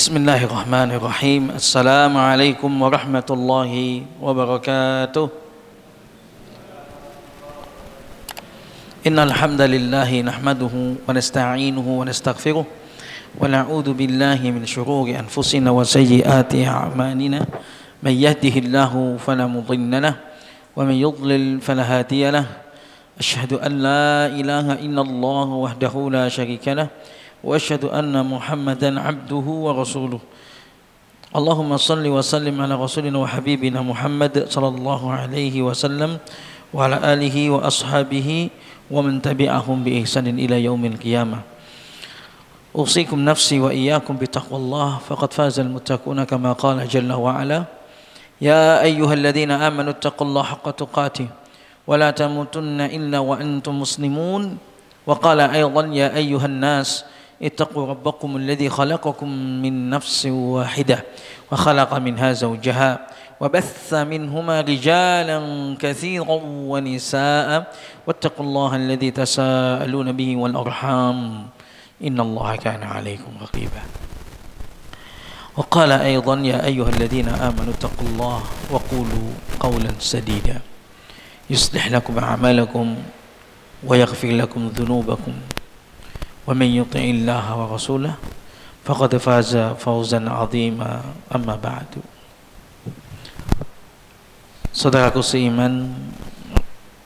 Bismillahirrahmanirrahim. Assalamualaikum warahmatullahi wabarakatuh. Innal hamdalillahi nahmaduhu wa nasta'inuhu wa nastaghfiruh wa na'udzu billahi min shururi anfusina wa sayyiati a'malina. May yahdihillahu fala mudilla lahu wa may yudlil fala hadiya lahu. Asyhadu an la ilaha illallah wahdahu la syarika lahu wa asyhadu anna Muhammadan abduhu wa rasuluh. Allahumma salli wa sallim ala rasulina wa habibina Muhammad sallallahu alaihi wasallam wa ala alihi wa ashabihi wa man tabi'ahum bi ihsanin ila yaumil qiyamah. Usikum nafsi wa iyyakum bi taqwallah faqad fazal muttaquna kama qala jalla wa ala. Ya ayyuhalladzina amanu taqullaha haqqa tuqatih wa la tamutunna illa wa antum muslimun. Wa qala aydan ya ayyuhan nas ittaqu rabbakum alladhi khalaqakum min nafsin wahidah wa khalaqa minha zawjaha wa batha minhuma rijalan katsiran wa nisaa wattaqullaha alladhi tasaaluna bihi wal arham innallaha kana 'alaykum raqiba. Wa qala aydan ya ayyuhalladhina amanu ittaqullaha wa qulu qawlan sadida yuslih lakum a'malakum wa yaghfir lakum dhunubakum wa man yuti'illaha wa rasulahu faqad faza fawzan 'azima. Amma ba'du. Saudaraku seiman,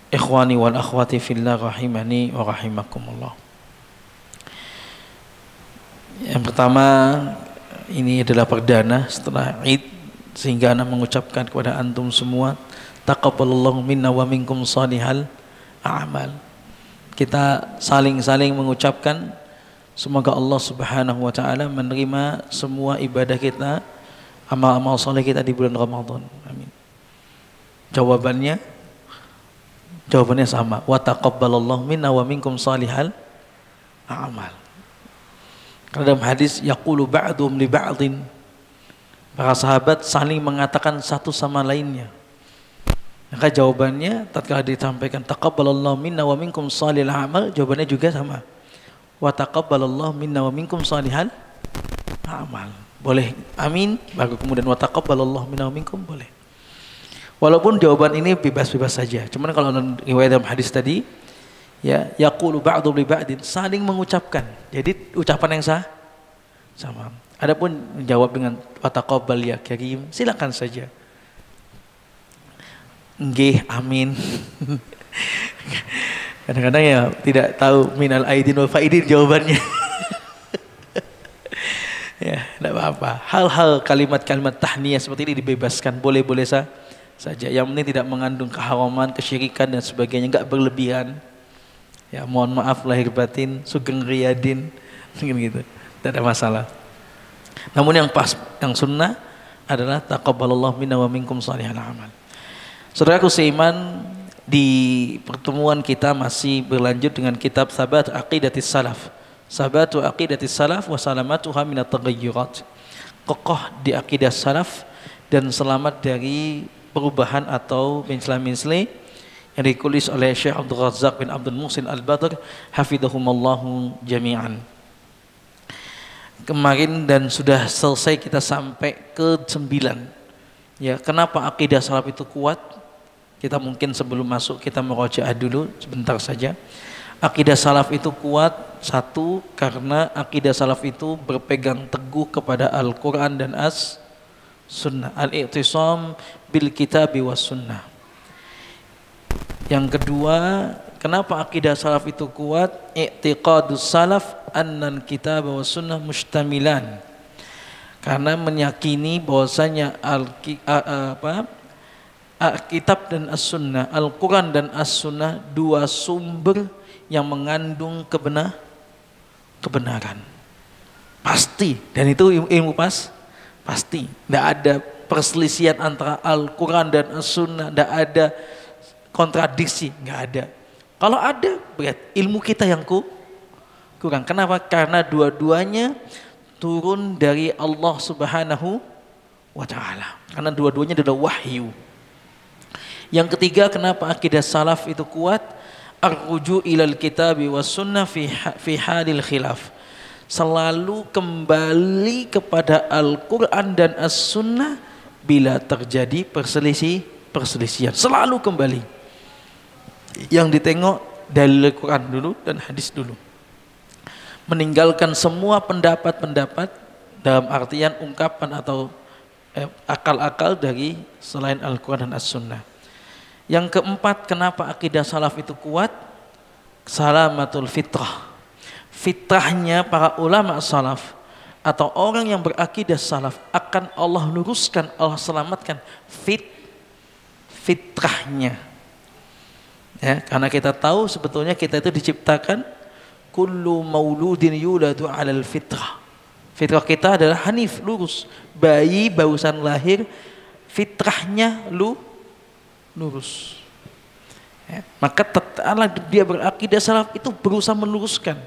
ikhwani wal akhwati fillah rahimani wa rahimakumullah. Yang pertama, ini adalah perdana setelah Id, sehingga ana mengucapkan kepada antum semua taqabbalallahu minna wa minkum salihal a'mal. Kita saling-saling mengucapkan semoga Allah Subhanahu wa taala menerima semua ibadah kita, amal-amal saleh kita di bulan Ramadan. Amin. Jawabannya sama. Wa taqabbalallahu minna wa minkum salihal a'mal. Karena dalam hadis yaqulu ba'dhum li ba'dhin, para sahabat saling mengatakan satu sama lainnya. Maka jawabannya tatkala disampaikan taqabbalallahu minna wa minkum salihal a'mal, jawabannya juga sama. Wa taqabbalallahu minna wa minkum salihal a'mal. Boleh amin, baru kemudian wa taqabbalallahu minna wa minkum boleh. Walaupun jawaban ini bebas-bebas saja. Cuman kalau riwayat dalam hadis tadi ya yaqulu ba'dhum li ba'din, saling mengucapkan. Jadi ucapan yang sama. Adapun menjawab dengan wa taqabbal ya karim, silakan saja. Nggih, amin. Kadang-kadang ya tidak tahu minal aidin wal faidin jawabannya. Ya, tidak apa-apa. Hal-hal kalimat-kalimat tahniyah seperti ini dibebaskan, boleh-boleh saja. Yang penting tidak mengandung keharaman, kesyirikan dan sebagainya, enggak berlebihan. Ya, mohon maaf lahir batin, sugeng riyadin, gitu. Tidak ada masalah. Namun yang pas, yang sunnah adalah taqabbalallahu minna wa minkum salihal amal. Saudaraku seiman, di pertemuan kita masih berlanjut dengan kitab Sabat Aqidatis Salaf. Sabatu Aqidatis Salaf wa salamatuha minat taghayyurat. Kokoh di akidah salaf dan selamat dari perubahan atau mencela-mencela, yang ditulis oleh Syekh Abdul Razzaq bin Abdul Muhsin Al-Badr hafidhahumallahu jami'an. Kemarin dan sudah selesai kita sampai ke 9. Ya, kenapa akidah salaf itu kuat? Kita mungkin sebelum masuk kita merajaah dulu sebentar saja. Akidah salaf itu kuat, satu karena akidah salaf itu berpegang teguh kepada Al-Quran dan As-Sunnah. Al-i'tisam bil kitabi was sunnah. Yang kedua, kenapa akidah salaf itu kuat? I'tiqadus salaf annan kitab was sunnah mustamilan. Karena meyakini bahwasanya Kitab dan As-Sunnah, Al-Quran dan As-Sunnah, dua sumber yang mengandung kebenaran. Pasti, dan itu ilmu pasti. Tidak ada perselisihan antara Al-Quran dan As-Sunnah, tidak ada kontradiksi, nggak ada. Kalau ada, berat ilmu kita yang kurang. Kenapa? Karena dua-duanya turun dari Allah Subhanahu wa ta'ala. Karena dua-duanya adalah wahyu. Yang ketiga, kenapa akidah salaf itu kuat? Ar-ruju' ilal kitabi was sunnah fi halil khilaf. selalu kembali kepada Al-Quran dan As-Sunnah bila terjadi perselisihan. Selalu kembali. Yang ditengok dalil Al-Quran dulu dan hadis dulu. Meninggalkan semua pendapat-pendapat dalam artian ungkapan atau akal-akal dari selain Al-Quran dan As-Sunnah. Yang keempat, kenapa akidah salaf itu kuat? Salamatul fitrah. Fitrahnya para ulama salaf atau orang yang berakidah salaf akan Allah luruskan, Allah selamatkan fitrahnya. Ya, karena kita tahu sebetulnya kita itu diciptakan kullu mauludin yuladu 'alal fitrah. Fitrah kita adalah hanif, lurus. Bayi barusan lahir fitrahnya lurus. Ya, maka tatkala dia berakidah salaf itu berusaha meluruskan.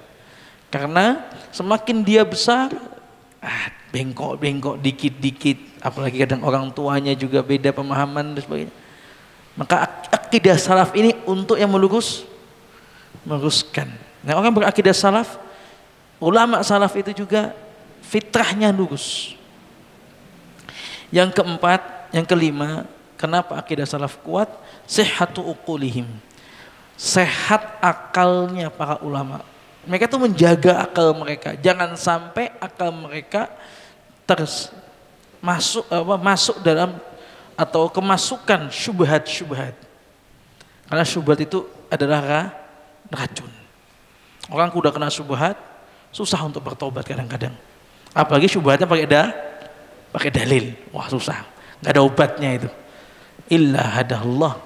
Karena semakin dia besar, bengkok dikit-dikit, apalagi kadang orang tuanya juga beda pemahaman dan sebagainya. Maka akidah salaf ini untuk yang meluruskan. Nah, orang berakidah salaf, ulama salaf itu juga fitrahnya lurus. Yang keempat, yang kelima, kenapa akidah salaf kuat? Sihhatu uqulihim. Sehat akalnya para ulama. Mereka tuh menjaga akal mereka, jangan sampai akal mereka masuk dalam atau kemasukan syubhat-syubhat. Karena syubhat itu adalah racun. Orang udah kena syubhat, susah untuk bertobat kadang-kadang. Apalagi syubhatnya pakai dalil, wah susah, nggak ada obatnya itu. Illa hadallah,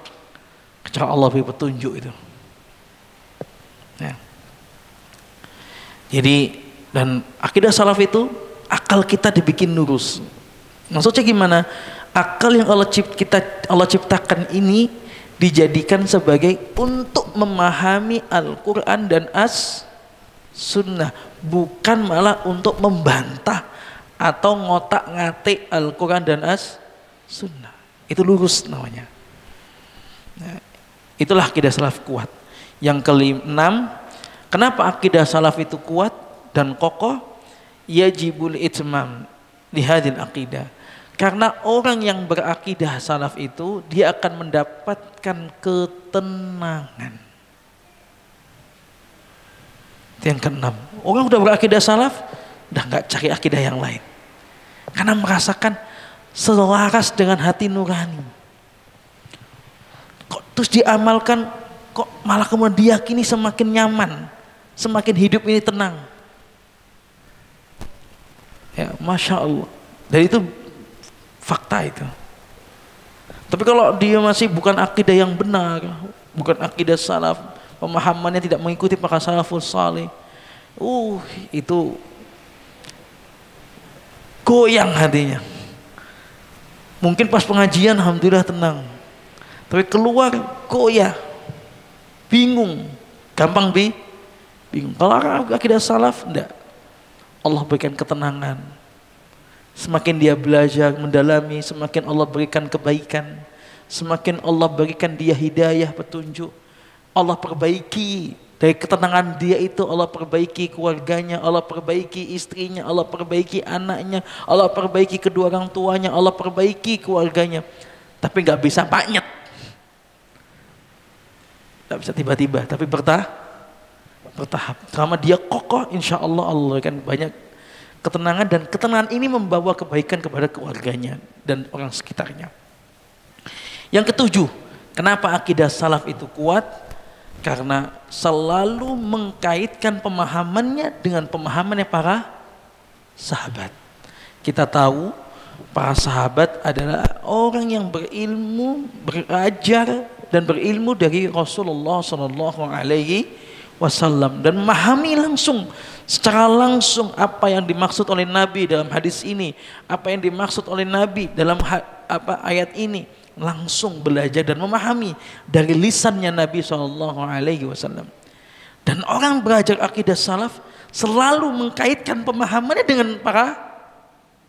kecuali Allah beri petunjuk itu. Ya. Jadi dan akidah salaf itu akal kita dibikin lurus. Maksudnya gimana? Akal yang Allah ciptakan ini dijadikan sebagai untuk memahami Al-Quran dan As-Sunnah, bukan malah untuk membantah atau ngotak-ngatik Al-Quran dan As-Sunnah. Itu lurus namanya. Nah, itulah akidah salaf kuat. Yang keenam, kenapa akidah salaf itu kuat dan kokoh? Yajibul itmam lihadil aqidah. Karena orang yang berakidah salaf itu dia akan mendapatkan ketenangan. Itu yang keenam. Orang udah berakidah salaf, udah nggak cari akidah yang lain. Karena merasakan selaras dengan hati nurani. Kok terus diamalkan, kok malah kemudian diyakini semakin nyaman, semakin hidup ini tenang. Ya, Masya Allah. Dan itu fakta itu. Tapi kalau dia masih bukan akidah yang benar, bukan akidah salaf, pemahamannya tidak mengikuti para salafus salih, itu goyang hatinya. Mungkin pas pengajian alhamdulillah tenang, tapi keluar goyah, bingung, gampang bingung. Kalau akidah salaf enggak, Allah berikan ketenangan. Semakin dia belajar, mendalami, semakin Allah berikan kebaikan, semakin Allah berikan dia hidayah, petunjuk. Allah perbaiki dari ketenangan dia itu, Allah perbaiki keluarganya, Allah perbaiki istrinya, Allah perbaiki anaknya, Allah perbaiki kedua orang tuanya, Allah perbaiki keluarganya. Tapi nggak bisa banyak, nggak bisa tiba-tiba, tapi bertahap. Selama dia kokoh, insya Allah Allah akan banyak ketenangan, dan ketenangan ini membawa kebaikan kepada keluarganya dan orang sekitarnya. Yang ketujuh, kenapa akidah salaf itu kuat? Karena selalu mengkaitkan pemahamannya dengan pemahamannya para sahabat. Kita tahu para sahabat adalah orang yang berilmu, belajar dan berilmu dari Rasulullah SAW dan memahami langsung, secara langsung apa yang dimaksud oleh Nabi dalam hadis ini, apa yang dimaksud oleh Nabi dalam ayat ini, langsung belajar dan memahami dari lisannya Nabi SAW. Dan orang belajar akidah salaf selalu mengkaitkan pemahamannya dengan para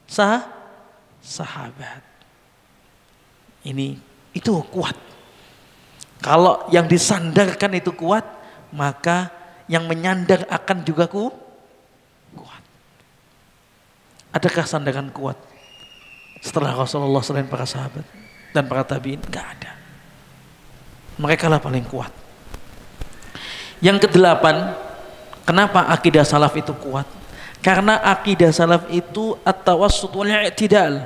sahabat. Itu kuat. Kalau yang disandarkan itu kuat, maka yang menyandar akan juga kuat. Adakah sandaran kuat setelah Rasulullah selain para sahabat dan para tabi'in? Enggak ada. Mereka lah paling kuat. Yang kedelapan, kenapa akidah salaf itu kuat? Karena akidah salaf itu at-tawassut wal i'tidal.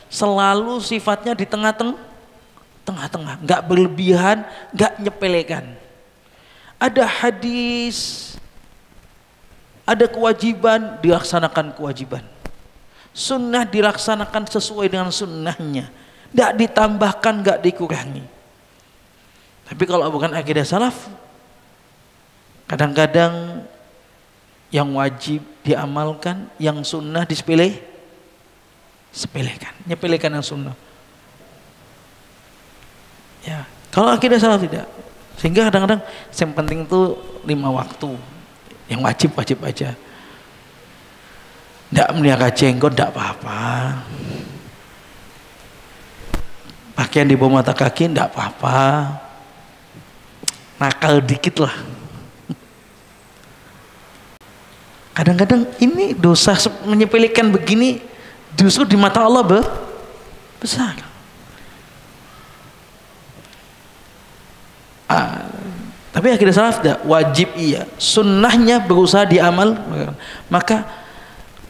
Selalu sifatnya di tengah-tengah, enggak berlebihan, enggak nyepelekan. Ada hadis, ada kewajiban, dilaksanakan kewajiban. Sunnah dilaksanakan sesuai dengan sunnahnya, tidak ditambahkan, tidak dikurangi. Tapi kalau bukan akidah salaf, kadang-kadang yang wajib diamalkan, yang sunnah sepelekan, nyepelekan yang sunnah. Ya, kalau akidah salaf tidak. Sehingga kadang-kadang yang penting itu 5 waktu, yang wajib aja. Tidak melihara jenggot, tidak apa-apa. Pakaian di bawah mata kaki, tidak apa-apa. Nakal dikit lah. Kadang-kadang ini dosa menyepelekan begini, justru di mata Allah besar. Tapi akidah salaf tidak, wajib iya, sunnahnya berusaha diamal. Maka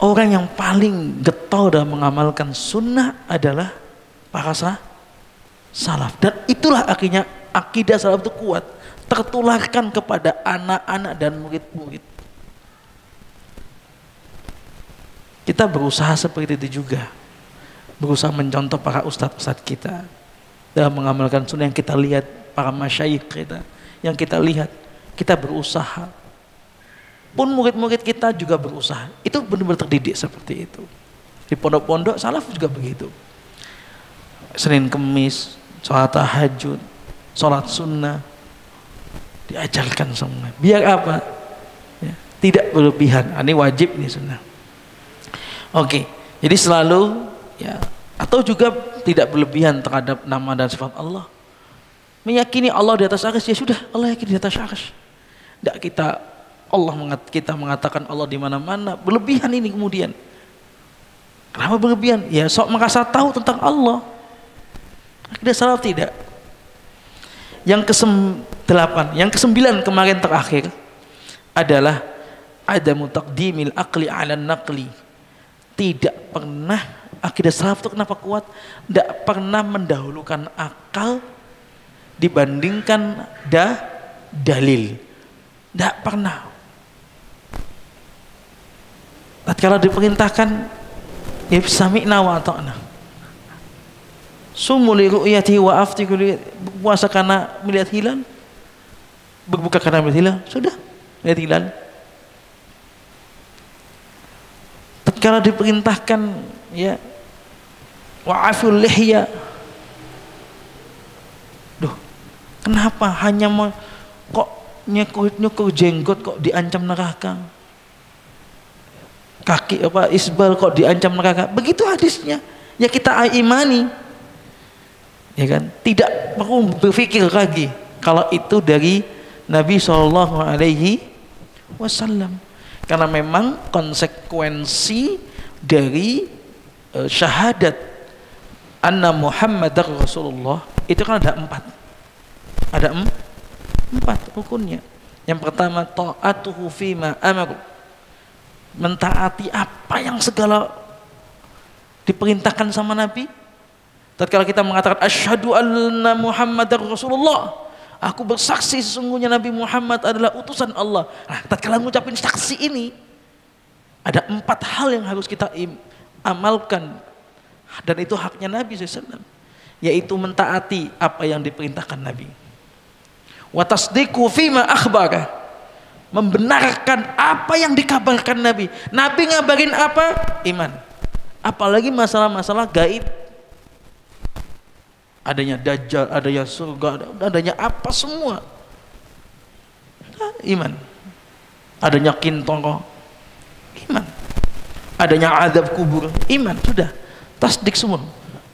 orang yang paling getol dalam mengamalkan sunnah adalah para salaf. Dan itulah akhirnya akidah salaf itu kuat, tertularkan kepada anak-anak dan murid-murid. Kita berusaha seperti itu juga, berusaha mencontoh para ustadz-ustadz kita dalam mengamalkan sunnah yang kita lihat, para masyayikh kita yang kita lihat, kita berusaha. Pun murid-murid kita juga berusaha. Itu benar-benar terdidik seperti itu. Di pondok-pondok salaf juga begitu. Senin Kemis, sholat tahajud, sholat sunnah, diajarkan semua. Biar apa? Ya, tidak berlebihan. Ini wajib, ini sunnah. Oke, jadi selalu ya, atau juga tidak berlebihan terhadap nama dan sifat Allah. Meyakini Allah di atas arsy, ya sudah, Allah yakin di atas arsy. Tidak kita mengatakan Allah di mana-mana, berlebihan ini kemudian. Kenapa berlebihan? Ya sok merasa tahu tentang Allah. Akidah salaf tidak. Yang ke-8, yang ke-9 kemarin terakhir adalah adamu taqdimil aqli 'ala naqli. Tidak pernah akidah salaf itu kenapa kuat? Tidak pernah mendahulukan akal dibandingkan dalil. Tidak pernah. Tatkala diperintahkan, ya sami'na wa ata'na. Sumu li ru'yati wa aftiku li, berpuasa karena melihat hilal, berbuka karena melihat hilal, sudah melihat hilal. Tatkala diperintahkan, ya wa'aful lihya, kenapa hanya mau kok nyukur jenggot kok diancam neraka? Kaki isbal kok diancam neraka? Begitu hadisnya. Ya kita imani. Ya kan? Tidak perlu berpikir lagi kalau itu dari Nabi SAW. Karena memang konsekuensi dari syahadat anna Muhammadar Rasulullah itu kan ada 4. Ada 4 rukunnya. Yang pertama, ta'atuhu fima amar, mentaati apa yang segala diperintahkan sama Nabi. Tatkala kita mengatakan asyhadu anna Muhammadar Rasulullah, aku bersaksi sesungguhnya Nabi Muhammad adalah utusan Allah. Nah, tatkala mengucapkan saksi ini, ada 4 hal yang harus kita amalkan, dan itu haknya Nabi SAW, yaitu mentaati apa yang diperintahkan Nabi. Wa tasdiqu fima akhbara, membenarkan apa yang dikabarkan Nabi. Nabi ngabarin apa? Iman. Apalagi masalah-masalah gaib, adanya dajjal, adanya surga, adanya apa semua, iman. Adanya kintoro, iman. Adanya azab kubur, iman. Sudah, tasdik semua.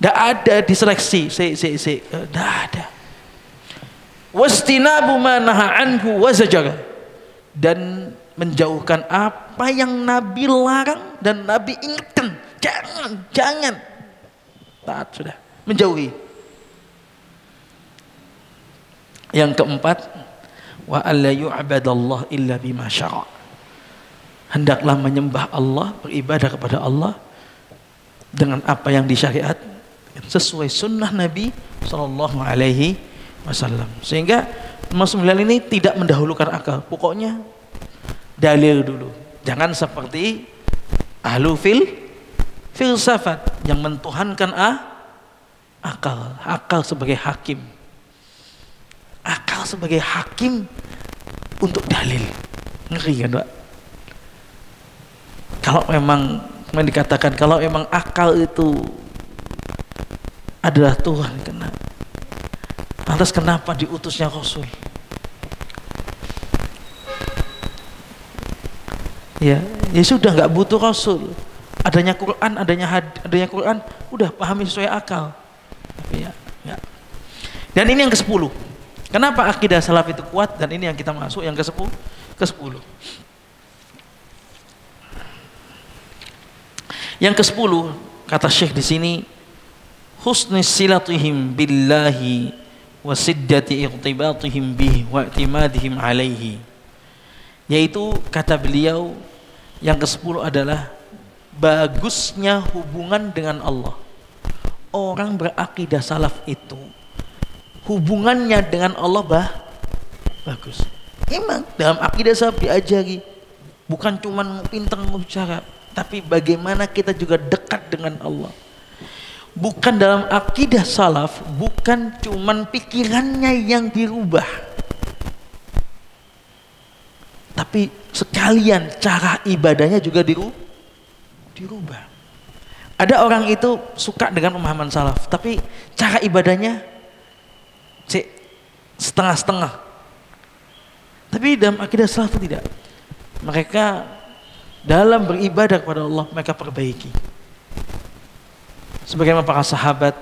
Tidak ada diseleksi, tidak ada. Wastinabu ma naha anhu wa zajara, dan menjauhkan apa yang Nabi larang dan Nabi ingatkan jangan. Taat sudah, menjauhi. Yang keempat, wa alla yu'badallah illa bima syara'. Hendaklah menyembah Allah, beribadah kepada Allah dengan apa yang disyariat sesuai sunnah Nabi Sallallahu Alaihi Wasallam. Sehingga masuk ini tidak mendahulukan akal. Pokoknya dalil dulu. Jangan seperti ahlu filsafat yang mentuhankan akal sebagai hakim. Akal sebagai hakim untuk dalil. Ngeri kan, Pak? Kalau memang dikatakan kalau memang akal itu adalah Tuhan, lantas kenapa diutusnya Rasul? Ya sudah, nggak butuh Rasul. Adanya Quran, adanya Quran, udah pahami sesuai akal. Ya. Dan ini yang ke-10. Kenapa akidah salaf itu kuat? Dan ini yang kita masuk yang ke-10. Yang ke-10 kata Syekh di sini, husni silatihim billahi wa siddati irtibatihim bihi wa i'timadihim alaihi. Yaitu kata beliau yang ke-10 adalah bagusnya hubungan dengan Allah. Orang berakidah salaf itu hubungannya dengan Allah bagus. Emang dalam akidah salaf diajari bukan cuman pintar bicara, tapi bagaimana kita juga dekat dengan Allah. Bukan dalam akidah salaf, bukan cuman pikirannya yang dirubah, tapi sekalian cara ibadahnya juga dirubah. Ada orang itu suka dengan pemahaman salaf, tapi cara ibadahnya setengah-setengah. Tapi dalam akidah salaf itu tidak. Mereka dalam beribadah kepada Allah mereka perbaiki. Sebagaimana para sahabat,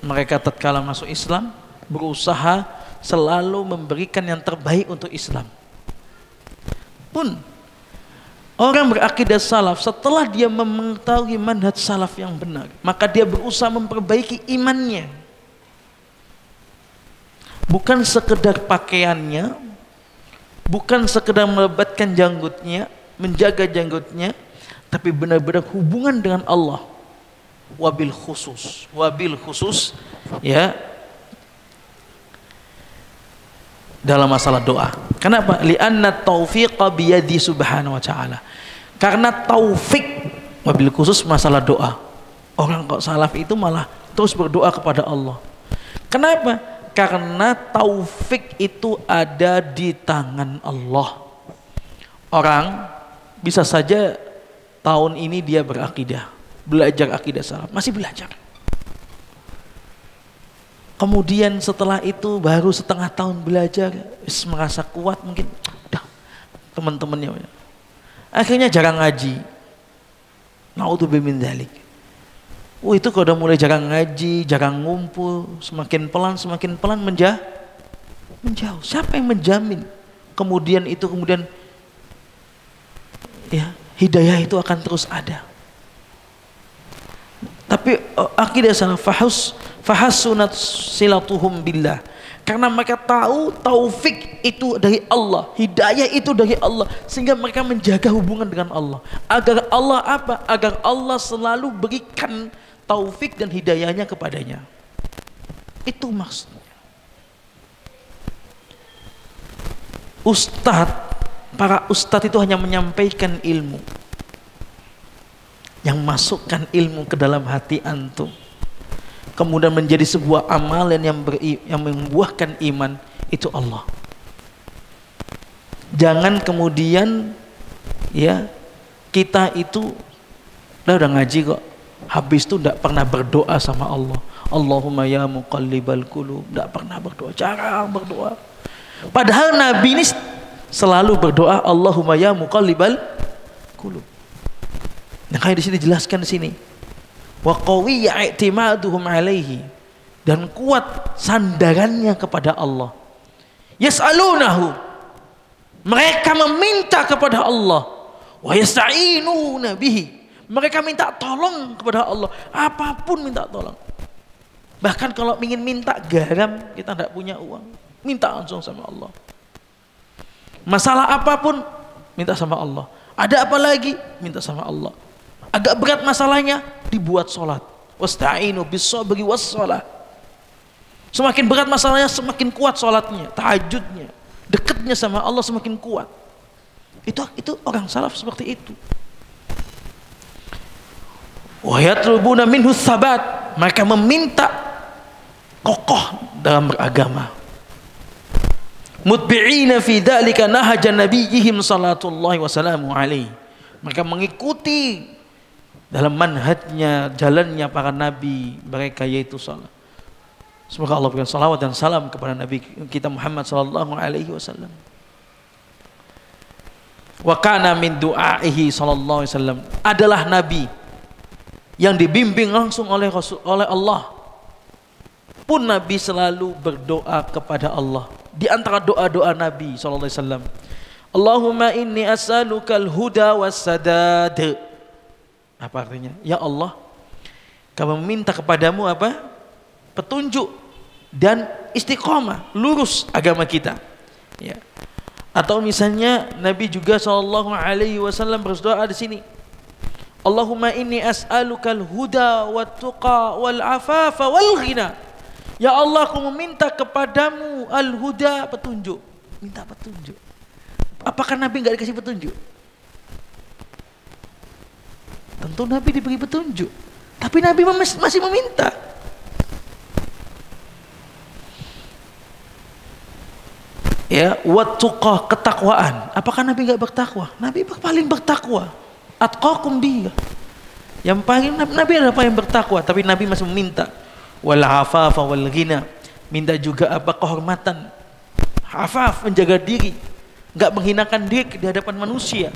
mereka tatkala masuk Islam berusaha selalu memberikan yang terbaik untuk Islam. Pun orang berakidah salaf setelah dia mengetahui manhaj salaf yang benar, maka dia berusaha memperbaiki imannya. Bukan sekedar pakaiannya, bukan sekedar melebatkan janggutnya, menjaga janggutnya, tapi benar-benar hubungan dengan Allah. Wabil khusus ya dalam masalah doa. Kenapa? Li'anna taufiqa biyadi subhanahu wa ta'ala. Karena taufik, wabil khusus masalah doa. Orang kok salaf itu malah terus berdoa kepada Allah. Kenapa? Karena taufik itu ada di tangan Allah. Orang bisa saja tahun ini dia berakidah, belajar akidah salaf, masih belajar. Kemudian setelah itu baru setengah tahun belajar, merasa kuat mungkin, udah teman-temannya akhirnya jarang ngaji. Na'udzubillah min dzalik. Itu kalau udah mulai jarang ngaji, jarang ngumpul, semakin pelan menjauh. Siapa yang menjamin kemudian ya hidayah itu akan terus ada? Tapi akidah salaf fahassunat silatuhum billah, karena mereka tahu taufik itu dari Allah, hidayah itu dari Allah, sehingga mereka menjaga hubungan dengan Allah. Agar Allah apa? Agar Allah selalu berikan taufik dan hidayahnya kepadanya. Itu maksudnya. Para ustadz itu hanya menyampaikan ilmu, yang masukkan ilmu ke dalam hati antum, kemudian menjadi sebuah amalan yang membuahkan iman, itu Allah. Jangan kemudian ya kita itu udah ngaji kok, habis itu tidak pernah berdoa sama Allah. Allahumma ya muqallibal qulub, tidak pernah berdoa, jarang berdoa. Padahal Nabi ini selalu berdoa Allahumma ya muqallibal qulub. Nah, kayak di sini dijelaskan di sini. Wa qawiyya i'timaduhum alaihi, dan kuat sandarannya kepada Allah. Yas'alunahu, mereka meminta kepada Allah. Wa yasta'inuna bihi, Mereka minta tolong kepada Allah, apapun minta tolong. Bahkan kalau ingin minta garam, kita tidak punya uang, minta langsung sama Allah. Masalah apapun, minta sama Allah. Ada apa lagi? Minta sama Allah. Agak berat masalahnya, dibuat sholat. Wasta'inu bis-sabri was-shalah. Semakin berat masalahnya, semakin kuat sholatnya, tahajudnya, dekatnya sama Allah semakin kuat. Itu orang salaf seperti itu. Wa yatlubuna minhu tsabat, mereka meminta kokoh dalam beragama. Mutbi'ina fi dzalika nahaja nabiyihim sallallahu wasallamu alaihi. Mereka mengikuti dalam manhajnya, jalannya para nabi mereka, yaitu salat. Semoga Allah berikan salawat dan salam kepada Nabi kita Muhammad sallallahu alaihi wasallam. Wa kana min du'aihi sallallahu alaihi wasallam, adalah nabi yang dibimbing langsung oleh Allah. Pun Nabi selalu berdoa kepada Allah. Di antara doa-doa Nabi sallallahu alaihi wasallam, Allahumma inni as'alukal huda wassadad. Apa artinya? Ya Allah, kami meminta kepadamu apa? Petunjuk dan istiqomah, lurus agama kita. Ya. Atau misalnya Nabi juga sallallahu alaihi wasallam berdoa di sini, Allahumma inni as'alukal huda wat tuqa wal afafa wal ghina. Ya Allah, aku meminta kepadamu al-huda, petunjuk. Minta petunjuk. Apakah Nabi enggak dikasih petunjuk? Tentu Nabi diberi petunjuk, tapi Nabi masih meminta. Ya, wat tuqa, ketakwaan. Apakah Nabi enggak bertakwa? Nabi paling bertakwa. Atqakum dia. Yang paling Nabi adalah paling bertakwa, tapi Nabi masih meminta. Wal afafa wal ghina, minta juga apa? Kehormatan. Afaf, menjaga diri, enggak menghinakan diri di hadapan manusia.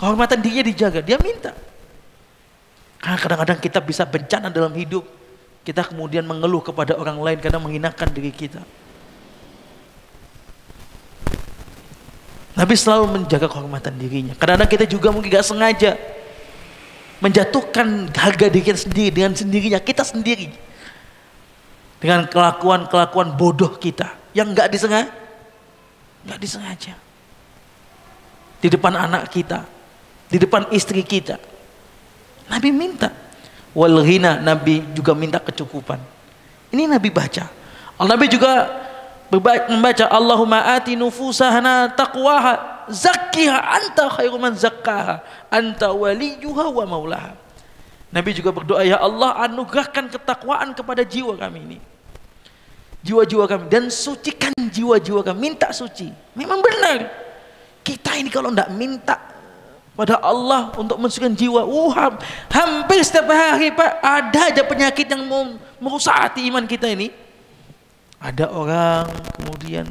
Kehormatan dirinya dijaga, dia minta. Karena kadang-kadang kita bisa bencana dalam hidup, kita kemudian mengeluh kepada orang lain karena menghinakan diri kita. Nabi selalu menjaga kehormatan dirinya. Kadang-kadang kita juga mungkin gak sengaja menjatuhkan harga diri kita sendiri dengan sendirinya, kita sendiri, dengan kelakuan-kelakuan bodoh kita yang gak disengaja di depan anak kita, di depan istri kita. Nabi minta wal ghina, Nabi juga minta kecukupan. Ini Nabi baca. Nabi juga membaca Allahumma ati nufusana taqwaha zakkiha anta khairu man zakkaha anta waliyuha wa maulaha. Nabi juga berdoa, ya Allah, anugerahkan ketakwaan kepada jiwa kami ini, jiwa-jiwa kami, dan sucikan jiwa-jiwa kami. Minta suci. Memang benar, kita ini kalau tidak minta pada Allah untuk mensucikan jiwa, hampir setiap hari Pak, ada aja penyakit yang mau merusak hati iman kita ini. Ada orang kemudian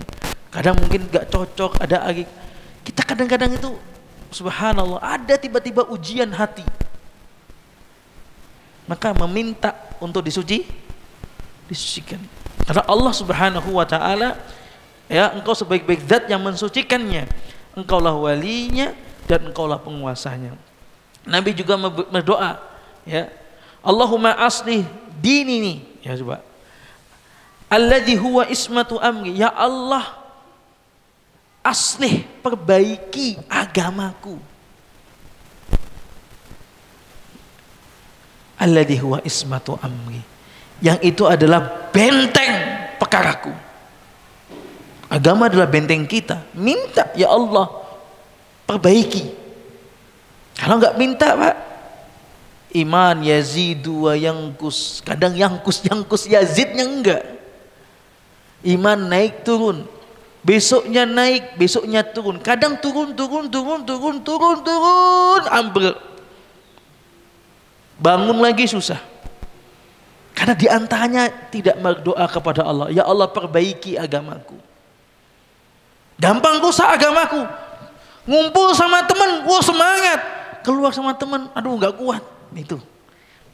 kadang mungkin gak cocok, ada lagi kita kadang-kadang itu subhanallah ada tiba-tiba ujian hati, maka meminta untuk disucikan. Karena Allah subhanahu wa ta'ala, ya, engkau sebaik-baik zat yang mensucikannya, engkaulah walinya dan engkaulah penguasanya. Nabi juga berdoa, ya, Allahumma aslih dinini, ya coba, alladzi huwa ismatu amri, ya Allah, aslih, perbaiki agamaku. Alladzi huwa ismatu amri, yang itu adalah benteng perkaraku. Agama adalah benteng kita. Minta, ya Allah, perbaiki. Kalau enggak minta Pak, iman yazidu wa yangkus. Kadang yangkus yazidnya enggak. Iman naik turun, besoknya naik, besoknya turun. Kadang turun, ambruk. Bangun lagi susah. Karena diantaranya tidak berdoa kepada Allah, ya Allah, perbaiki agamaku. Gampang rusak agamaku. Ngumpul sama teman, wah semangat. Keluar sama teman, aduh nggak kuat. Itu.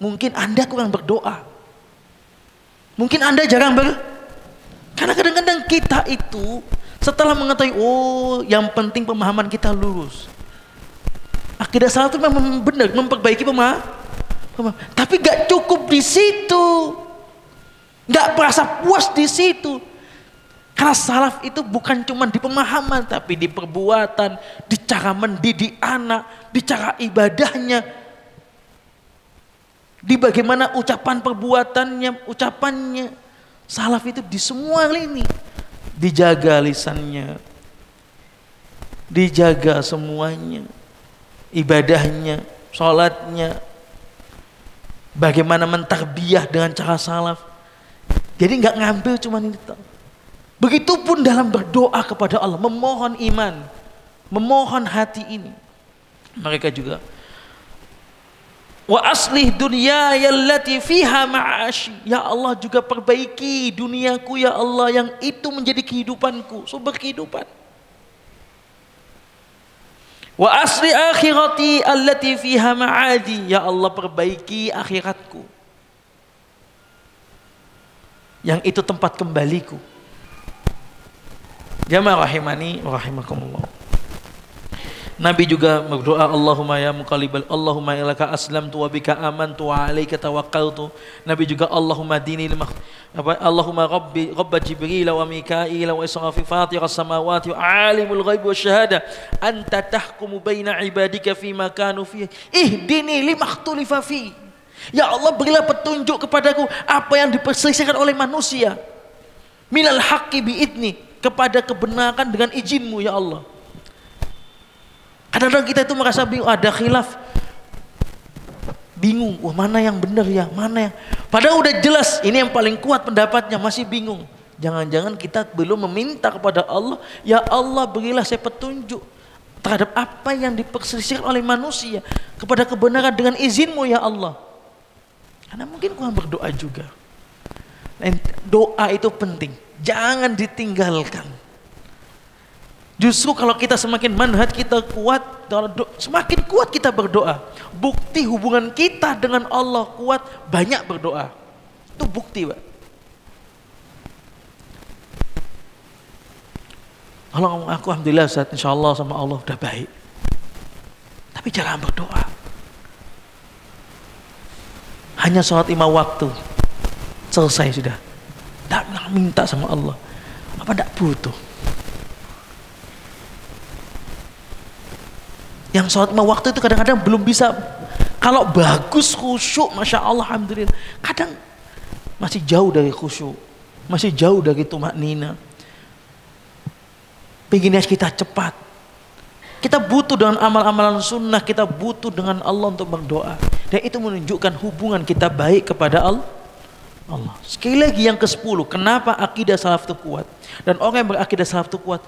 Mungkin Anda kurang berdoa. Mungkin Anda jarang karena kadang-kadang kita itu setelah mengetahui, oh yang penting pemahaman kita lurus, Akidah salaf itu memang benar memperbaiki tapi gak cukup di situ, gak merasa puas di situ. Karena salaf itu bukan cuma di pemahaman, tapi di perbuatan, di cara mendidik anak, di cara ibadahnya, di bagaimana ucapan perbuatannya, ucapannya. Salaf itu di semua lini dijaga, lisannya dijaga, semuanya, ibadahnya, sholatnya, bagaimana mentarbiyah dengan cara salaf. Jadi nggak ngambil cuma ini. Begitupun dalam berdoa kepada Allah, memohon iman, memohon hati ini. Mereka juga wa aslih dunyaya allati fiha ma'ashi, ya Allah juga perbaiki duniaku ya Allah yang itu menjadi kehidupanku, sumber kehidupan. Wa asli akhirati allati fiha ma'adi, ya Allah perbaiki akhiratku yang itu tempat kembaliku. Jamaah rahimani wa rahimakumullah. Nabi juga berdoa, Allahumma ya muqallibal, Allahumma ilaka aslamtu wa bika amantu wa alaika tawakkaltu. Nabi juga Allahumma dini Allahumma rabba Jibril wa Mikail wa Israfil fatiras samawati wa alimul ghaib wa syahada anta tahkumu baina ibadika fima kanu fi ihdini limakhtalifa fi. Ya Allah berilah petunjuk kepadaku apa yang diperselisihkan oleh manusia minal haqqi biidni, kepada kebenaran dengan izinmu ya Allah. Kadang-kadang kita itu merasa bingung, ada khilaf, bingung, wah mana yang benar ya, mana yang, padahal udah jelas ini yang paling kuat pendapatnya, masih bingung. Jangan-jangan kita belum meminta kepada Allah, ya Allah berilah saya petunjuk terhadap apa yang diperselisihkan oleh manusia kepada kebenaran dengan izinmu ya Allah. Karena mungkin kurang berdoa juga. Dan doa itu penting, jangan ditinggalkan. Justru kalau kita semakin manhaj kita kuat, semakin kuat kita berdoa. Bukti hubungan kita dengan Allah kuat, banyak berdoa. Itu bukti, Pak. Kalau aku alhamdulillah Ustaz, insyaallah sama Allah udah baik. Tapi jangan berdoa. Hanya sholat 5 waktu, selesai sudah. Tak minta sama Allah. Apa tak butuh? Yang sholat 5 waktu itu kadang-kadang belum bisa. Kalau bagus khusyuk, masya Allah, alhamdulillah. Kadang masih jauh dari khusyuk, masih jauh dari tumaknina. Pengennya kita cepat. Kita butuh dengan amal-amalan sunnah, kita butuh dengan Allah untuk berdoa. Dan itu menunjukkan hubungan kita baik kepada Allah. Sekali lagi yang ke-10, kenapa akidah salaf itu kuat? Dan orang yang berakidah salaf itu kuat,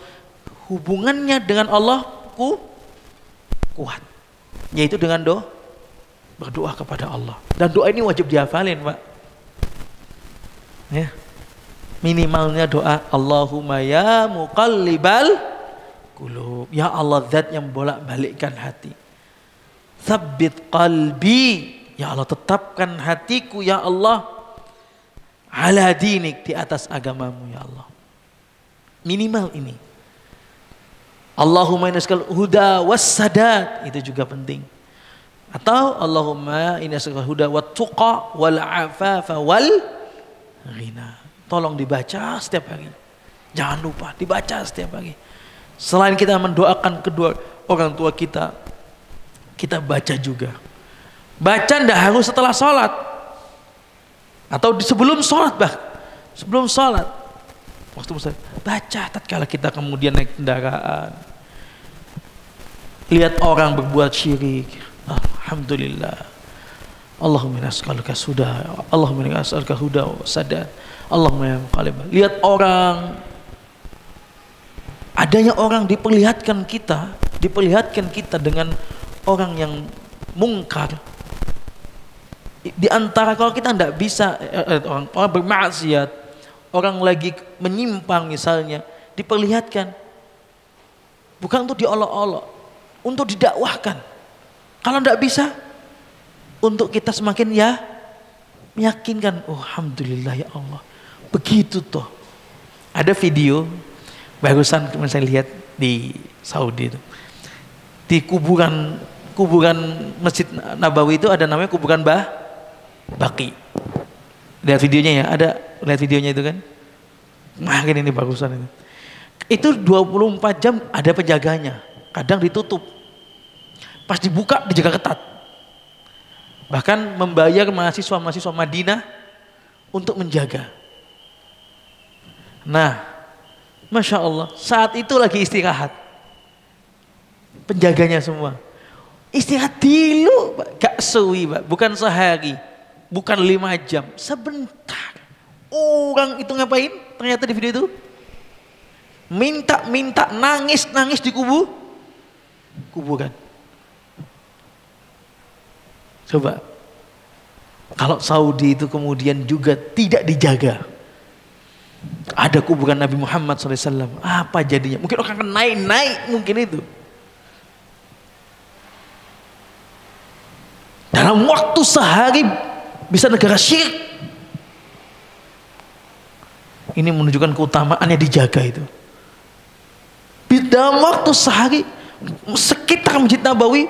hubungannya dengan Allah kuat, yaitu dengan berdoa kepada Allah. Dan doa ini wajib dihafalin, Pak. Ya. Minimalnya doa Allahumma ya muqallibal qulub, ya Allah zat yang bolak-balikkan hati. Tsabbit qalbi, ya Allah tetapkan hatiku ya Allah ala dinik, di atas agamamu ya Allah. Minimal ini. Allahumma inaskal huda wassadat, itu juga penting. Atau Allahumma inaskal huda wat tuqa wal afafa wal ghina. Tolong dibaca setiap hari. Jangan lupa dibaca setiap hari. Selain kita mendoakan kedua orang tua kita, kita baca juga. Baca tidak harus setelah sholat atau sebelum sholat, sebelum sholat. Waktu baca tatkala kita kemudian naik kendaraan, lihat orang berbuat syirik, alhamdulillah, Allahumma nas'aluka huda, Allahumma nas'aluka huda wa sadad, Allahumma ya muqallib. Lihat orang, adanya orang diperlihatkan kita dengan orang yang mungkar. Di antara kalau kita tidak bisa, orang bermaksiat, orang lagi menyimpang misalnya, diperlihatkan, bukan untuk diolok-olok, untuk didakwahkan. Kalau tidak bisa, untuk kita semakin meyakinkan, oh alhamdulillah ya Allah, begitu toh. Ada video barusan saya lihat di Saudi itu, di kuburan kuburan Masjid Nabawi itu ada namanya kuburan Baqi. Lihat videonya ya, ada lihat videonya itu kan. Makin ini bagusan itu. Itu 24 jam ada penjaganya. Kadang ditutup. Pas dibuka dijaga ketat. Bahkan membayar mahasiswa-mahasiswa Madinah untuk menjaga. Nah, Masya Allah, saat itu lagi istirahat. Penjaganya semua. Istirahat dulu, Pak. Gak suwi, Pak. Bukan sehari, bukan 5 jam, sebentar. Orang itu ngapain? Ternyata di video itu minta, nangis di kuburan. Coba, kalau Saudi itu kemudian juga tidak dijaga, ada kuburan Nabi Muhammad SAW, apa jadinya? Mungkin orang akan naik mungkin itu. Dalam waktu sehari bisa negara syirik. Ini menunjukkan keutamaannya dijaga itu. Dalam waktu sehari sekitar Masjid Nabawi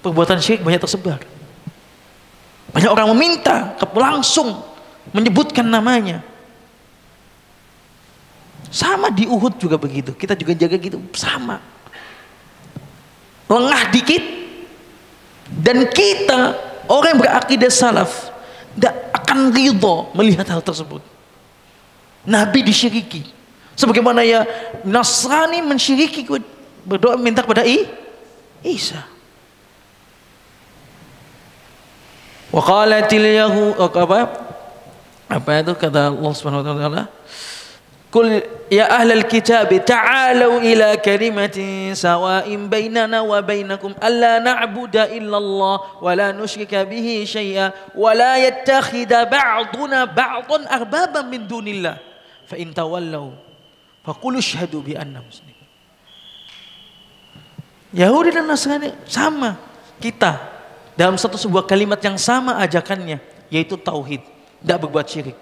perbuatan syirik banyak tersebar. Banyak orang meminta langsung menyebutkan namanya. Sama di Uhud juga begitu. Kita juga jaga gitu, sama. Lengah dikit dan kita orang yang berakidah salaf tidak akan ridho melihat hal tersebut. Nabi disyiriki. Sebagaimana ya Nasrani mensyiriki, berdoa minta kepada Isa. Wa qalatil yahud, apa itu kata Allah Subhanahu wa taala? Qul ya ahlal kitab ta'alu ila kalimatin sawa'in bainana wa bainakum alla na'budu illa Allah wa la nusyrika bihi syai'a wa la yattakhidha ba'duna ba'dan arbaban min dunillah fa in tawallaw faqulu ashhadu bi anna muslimun. Yahudi dan Nasrani sama kita dalam sebuah kalimat yang sama ajakannya, yaitu tauhid, tidak berbuat syirik.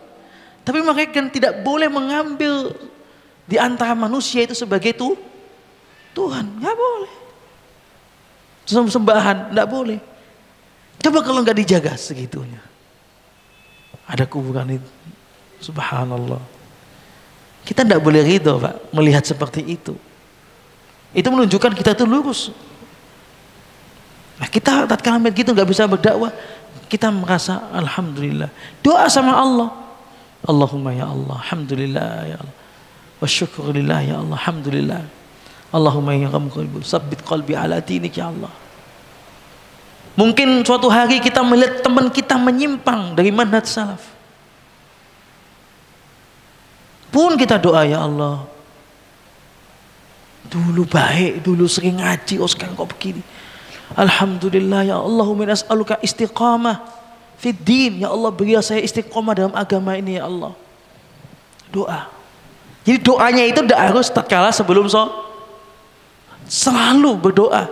Tapi mereka kan tidak boleh mengambil di antara manusia itu sebagai Tuhan, nggak boleh. Sembahan, nggak boleh. Coba kalau nggak dijaga segitunya, ada kuburan itu, subhanallah. Kita tidak boleh ridho, Pak, melihat seperti itu. Itu menunjukkan kita itu lurus. Nah, kita tatkala begitu nggak bisa berdakwah, kita merasa alhamdulillah. Doa sama Allah. Allahumma ya Allah, alhamdulillah ya Allah. Wa syukurillah ya Allah, alhamdulillah. Allahumma ya qalbi, sabbit qalbi ala dinik ya Allah. Mungkin suatu hari kita melihat teman kita menyimpang dari manhaj salaf. Pun kita doa ya Allah. Dulu baik, dulu sering ngaji, oh sekarang kok begini. Alhamdulillah ya Allahumma nas'aluka istiqamah fid din, ya Allah beri saya istiqamah dalam agama ini ya Allah. Doa. Jadi doanya itu tidak harus tatkala sebelum selalu berdoa.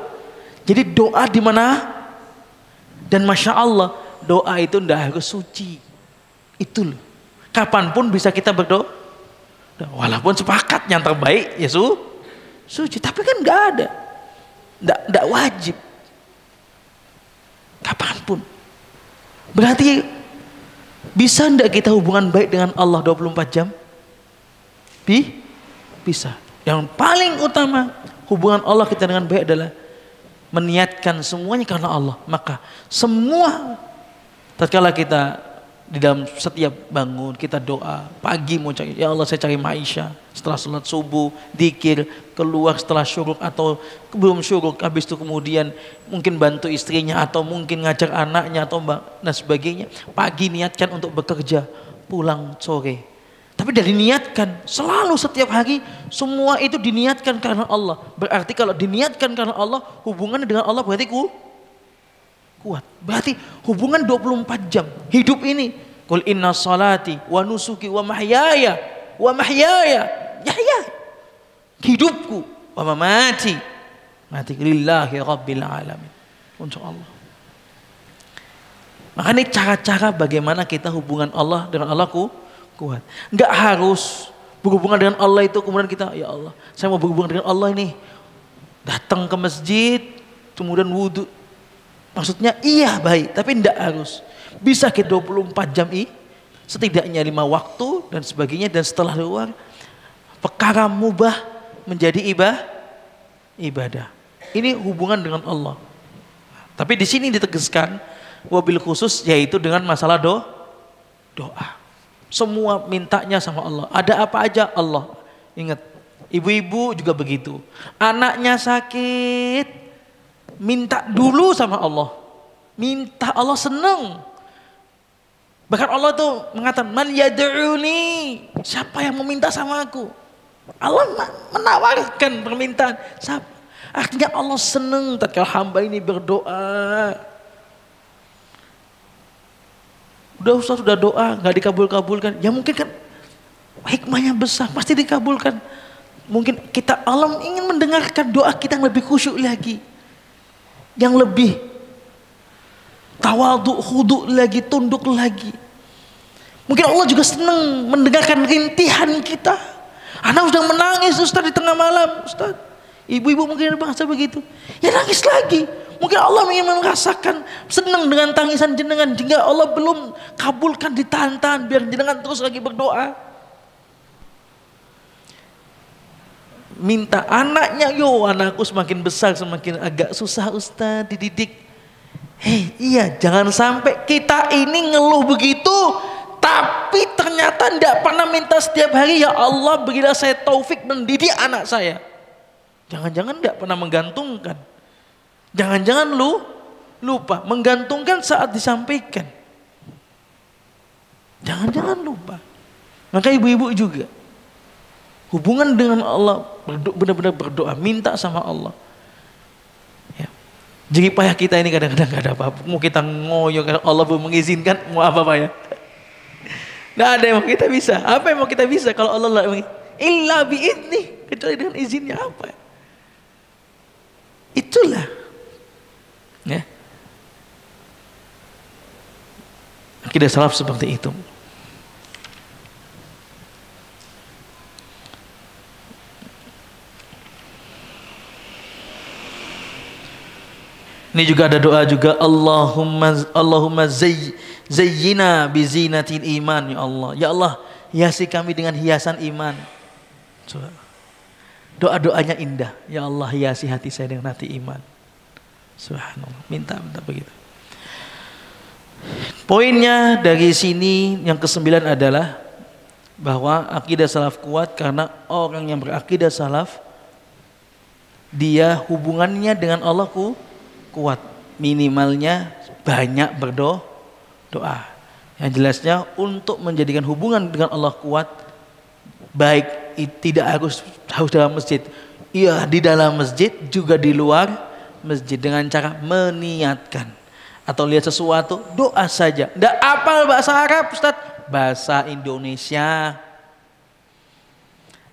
Jadi doa di mana? Dan Masya Allah doa itu tidak harus suci. Itu loh. Kapanpun bisa kita berdoa. Walaupun sepakat yang terbaik ya suci, tapi kan nggak ada, nggak wajib. Kapanpun. Berarti bisa ndak kita hubungan baik dengan Allah 24 jam? Bisa. Yang paling utama hubungan Allah kita dengan baik adalah meniatkan semuanya karena Allah. Maka semua tatkala kita di dalam setiap bangun kita doa, pagi mau cari ya Allah saya cari maisha, setelah sholat subuh dikir, keluar setelah syuruk atau belum syuruk, habis itu kemudian mungkin bantu istrinya atau mungkin ngajar anaknya atau dan sebagainya. Pagi niatkan untuk bekerja, pulang sore. Tapi dari niatkan selalu setiap hari, semua itu diniatkan karena Allah. Berarti kalau diniatkan karena Allah, hubungan dengan Allah berarti kuat. Berarti hubungan 24 jam. Hidup ini, qul inna salati wa nusuki wa mahyaya hidupku wa mamati mati lillahi rabbil alamin. Untuk Allah. Makanya cara-cara bagaimana kita hubungan Allah dengan Allah kuat. Enggak harus berhubungan dengan Allah itu kemudian kita ya Allah, saya mau berhubungan dengan Allah ini. Datang ke masjid kemudian wudhu. Maksudnya iya baik, tapi tidak harus. Bisa ke 24 jam setidaknya 5 waktu dan sebagainya, dan setelah luar perkara mubah menjadi ibadah. Ini hubungan dengan Allah. Tapi di sini ditegaskan wabil khusus, yaitu dengan masalah doa. Semua mintanya sama Allah. Ada apa aja Allah. Ingat, ibu-ibu juga begitu. Anaknya sakit, minta dulu sama Allah. Minta, Allah senang. Bahkan Allah tuh mengatakan, man yad'uni, siapa yang meminta sama aku? Allah menawarkan permintaan. Siapa? Artinya Allah senang tatkala hamba ini berdoa. Udah Ustaz, sudah doa nggak dikabul-kabulkan, ya mungkin kan hikmahnya besar, pasti dikabulkan. Mungkin kita Allah ingin mendengarkan doa kita yang lebih khusyuk lagi, yang lebih tawadhu, khudu lagi, tunduk lagi. Mungkin Allah juga senang mendengarkan rintihan kita. Anak sudah menangis Ustaz di tengah malam, Ustaz. Ibu-ibu mungkin bahasa begitu, ya nangis lagi. Mungkin Allah ingin merasakan senang dengan tangisan jenengan, jika Allah belum kabulkan, ditahan-tahan biar jenengan terus lagi berdoa. Minta anaknya, anakku semakin besar semakin agak susah Ustaz dididik. Iya, jangan sampai kita ini ngeluh begitu, tapi ternyata tidak pernah minta setiap hari, ya Allah berilah saya taufik mendidik anak saya. Jangan-jangan tidak pernah menggantungkan. Jangan-jangan lupa menggantungkan saat disampaikan. Jangan-jangan lupa. Maka ibu-ibu juga hubungan dengan Allah, benar-benar berdoa, minta sama Allah. Ya. Jadi payah kita ini kadang-kadang gak ada apa-apa. Mau kita ngoyo, karena Allah belum mengizinkan, mau apa-apa ya. Nggak ada yang mau kita bisa. Apa yang mau kita bisa kalau Allah illa bi'izni, kecuali dengan izinnya apa? Itulah, ya. Akidah salaf seperti itu. Ini juga ada doa juga, Allahumma zayyina bi zinatil iman, ya Allah. Ya Allah, hiasi kami dengan hiasan iman. Doa-doanya indah. Ya Allah, hiasi hati saya dengan hati iman. Subhanallah. Minta begitu. Poinnya dari sini yang ke-9 adalah bahwa akidah salaf kuat karena orang yang berakidah salaf, dia hubungannya dengan Allah kuat. Minimalnya banyak berdoa. Yang jelasnya untuk menjadikan hubungan dengan Allah kuat, baik tidak harus dalam masjid. Iya, di dalam masjid juga di luar masjid, dengan cara meniatkan atau lihat sesuatu, doa saja. Nggak apal bahasa Arab Ustaz, bahasa Indonesia.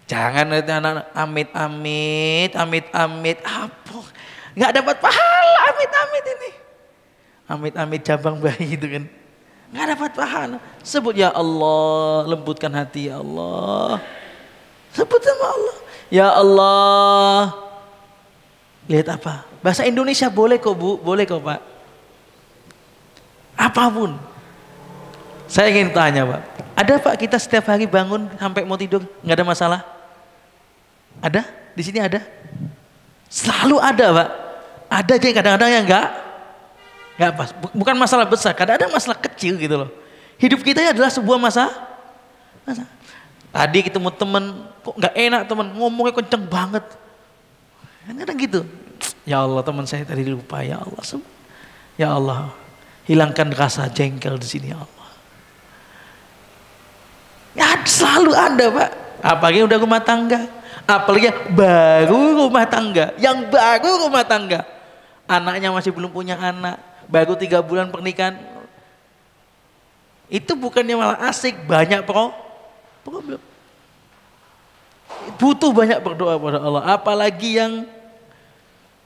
Jangan anak amit-amit apa, nggak dapat pahala amit-amit ini. Amit-amit cabang bayi itu kan, nggak dapat pahala. Sebut ya Allah, lembutkan hati ya Allah. Sebut sama Allah. Ya Allah. Lihat apa? Bahasa Indonesia boleh kok Bu, boleh kok Pak. Apapun. Saya ingin tanya Pak, ada Pak kita setiap hari bangun sampai mau tidur nggak ada masalah? Ada? Di sini ada? Selalu ada Pak. Ada aja kadang-kadang yang nggak pas. Bukan masalah besar, kadang-kadang masalah kecil gitu loh. Hidup kita adalah sebuah masalah. Tadi ketemu teman, kok nggak enak teman, ngomongnya kenceng banget. Kadang-kadang gitu. Ya Allah, teman saya tadi lupa, ya Allah. Ya Allah, hilangkan rasa jengkel di sini ya Allah. Ya selalu ada Pak. Apalagi udah rumah tangga, apalagi baru rumah tangga, yang baru rumah tangga, anaknya masih belum punya anak, baru 3 bulan pernikahan. Itu bukannya malah asik, banyak problem. Butuh banyak berdoa pada Allah. Apalagi yang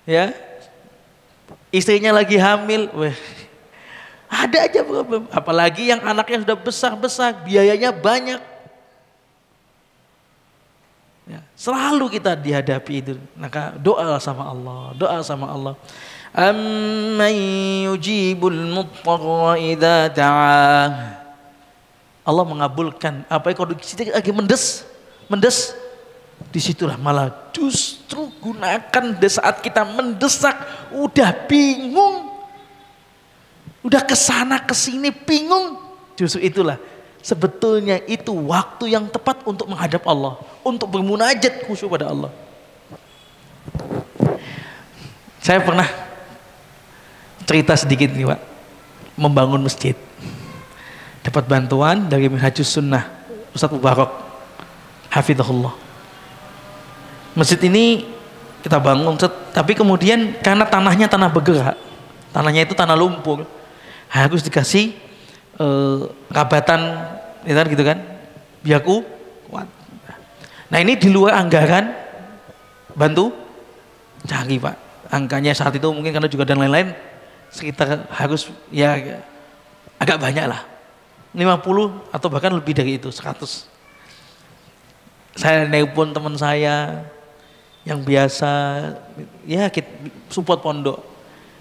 ya istrinya lagi hamil, ada aja problem. Apalagi yang anaknya sudah besar-besar, biayanya banyak. Ya, selalu kita dihadapi itu. Maka doa sama Allah, doa sama Allah. amman yujibul muttarra idza da'ah. Allah mengabulkan apa kalau kita lagi mendes, disitulah malah justru gunakan di saat kita mendesak, udah bingung, udah kesana kesini bingung, justru itulah sebetulnya itu waktu yang tepat untuk menghadap Allah, untuk bermunajat khusyuk pada Allah. Saya pernah cerita sedikit nih Pak, membangun masjid, dapat bantuan dari Minhajus Sunnah Ustadz Mubarak hafizahullah. Masjid ini kita bangun, tapi kemudian karena tanahnya tanah bergerak, tanahnya itu tanah lumpur, harus dikasih rabatan gitu kan, biar kuat. Nah ini di luar anggaran, bantu cari Pak. Angkanya saat itu mungkin karena juga dan lain-lain sekitar harus ya agak banyak lah, 50 atau bahkan lebih dari itu, 100. Saya nelpon teman saya yang biasa ya kita support pondok,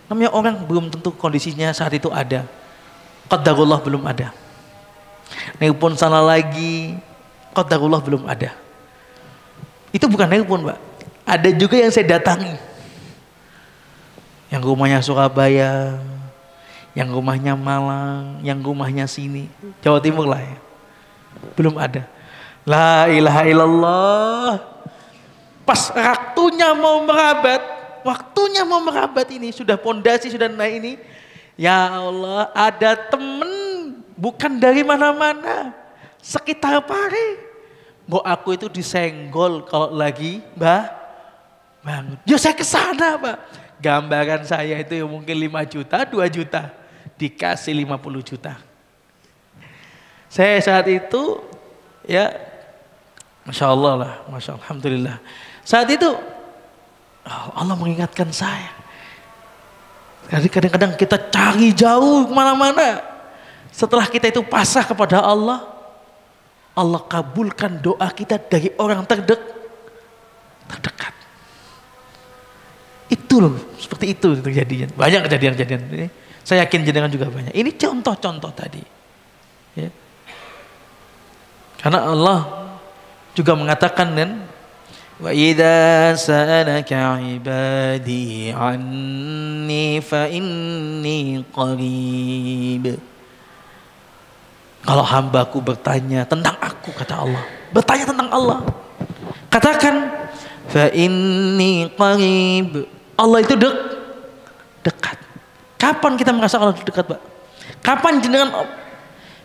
namanya orang belum tentu kondisinya saat itu ada, qadarullah belum ada, nelpon sana lagi, qadarullah belum ada. Itu bukan nelpon Pak, ada juga yang saya datangi, yang rumahnya Surabaya, yang rumahnya Malang, yang rumahnya sini Jawa Timur lah ya, belum ada. La ilaha illallah. Pas waktunya mau merabat ini, sudah pondasi sudah naik ini, ya Allah, ada temen bukan dari mana-mana, sekitar Pare. Mbok aku itu disenggol kalau lagi bangun. Ya saya kesana Pak. Gambaran saya itu yang mungkin 5 juta, 2 juta, dikasih 50 juta. Saya saat itu ya, Masya Allah lah, Masya Allah, Alhamdulillah. Saat itu Allah mengingatkan saya. Jadi kadang-kadang kita cari jauh kemana-mana. Setelah kita itu pasrah kepada Allah, Allah kabulkan doa kita dari orang terdekat. Itu loh, seperti itu terjadinya. Banyak kejadian-kejadian ini. Saya yakin jenengan juga banyak. Ini contoh-contoh tadi. Ya. Karena Allah juga mengatakan kan, wa idza sa'alaka 'ibadi 'anni fa inni qarib. Kalau hambaku bertanya tentang aku, kata Allah, bertanya tentang Allah, katakan fa inni qarib. Allah itu dekat. Kapan kita merasa Allah dekat, Pak? Kapan jenengan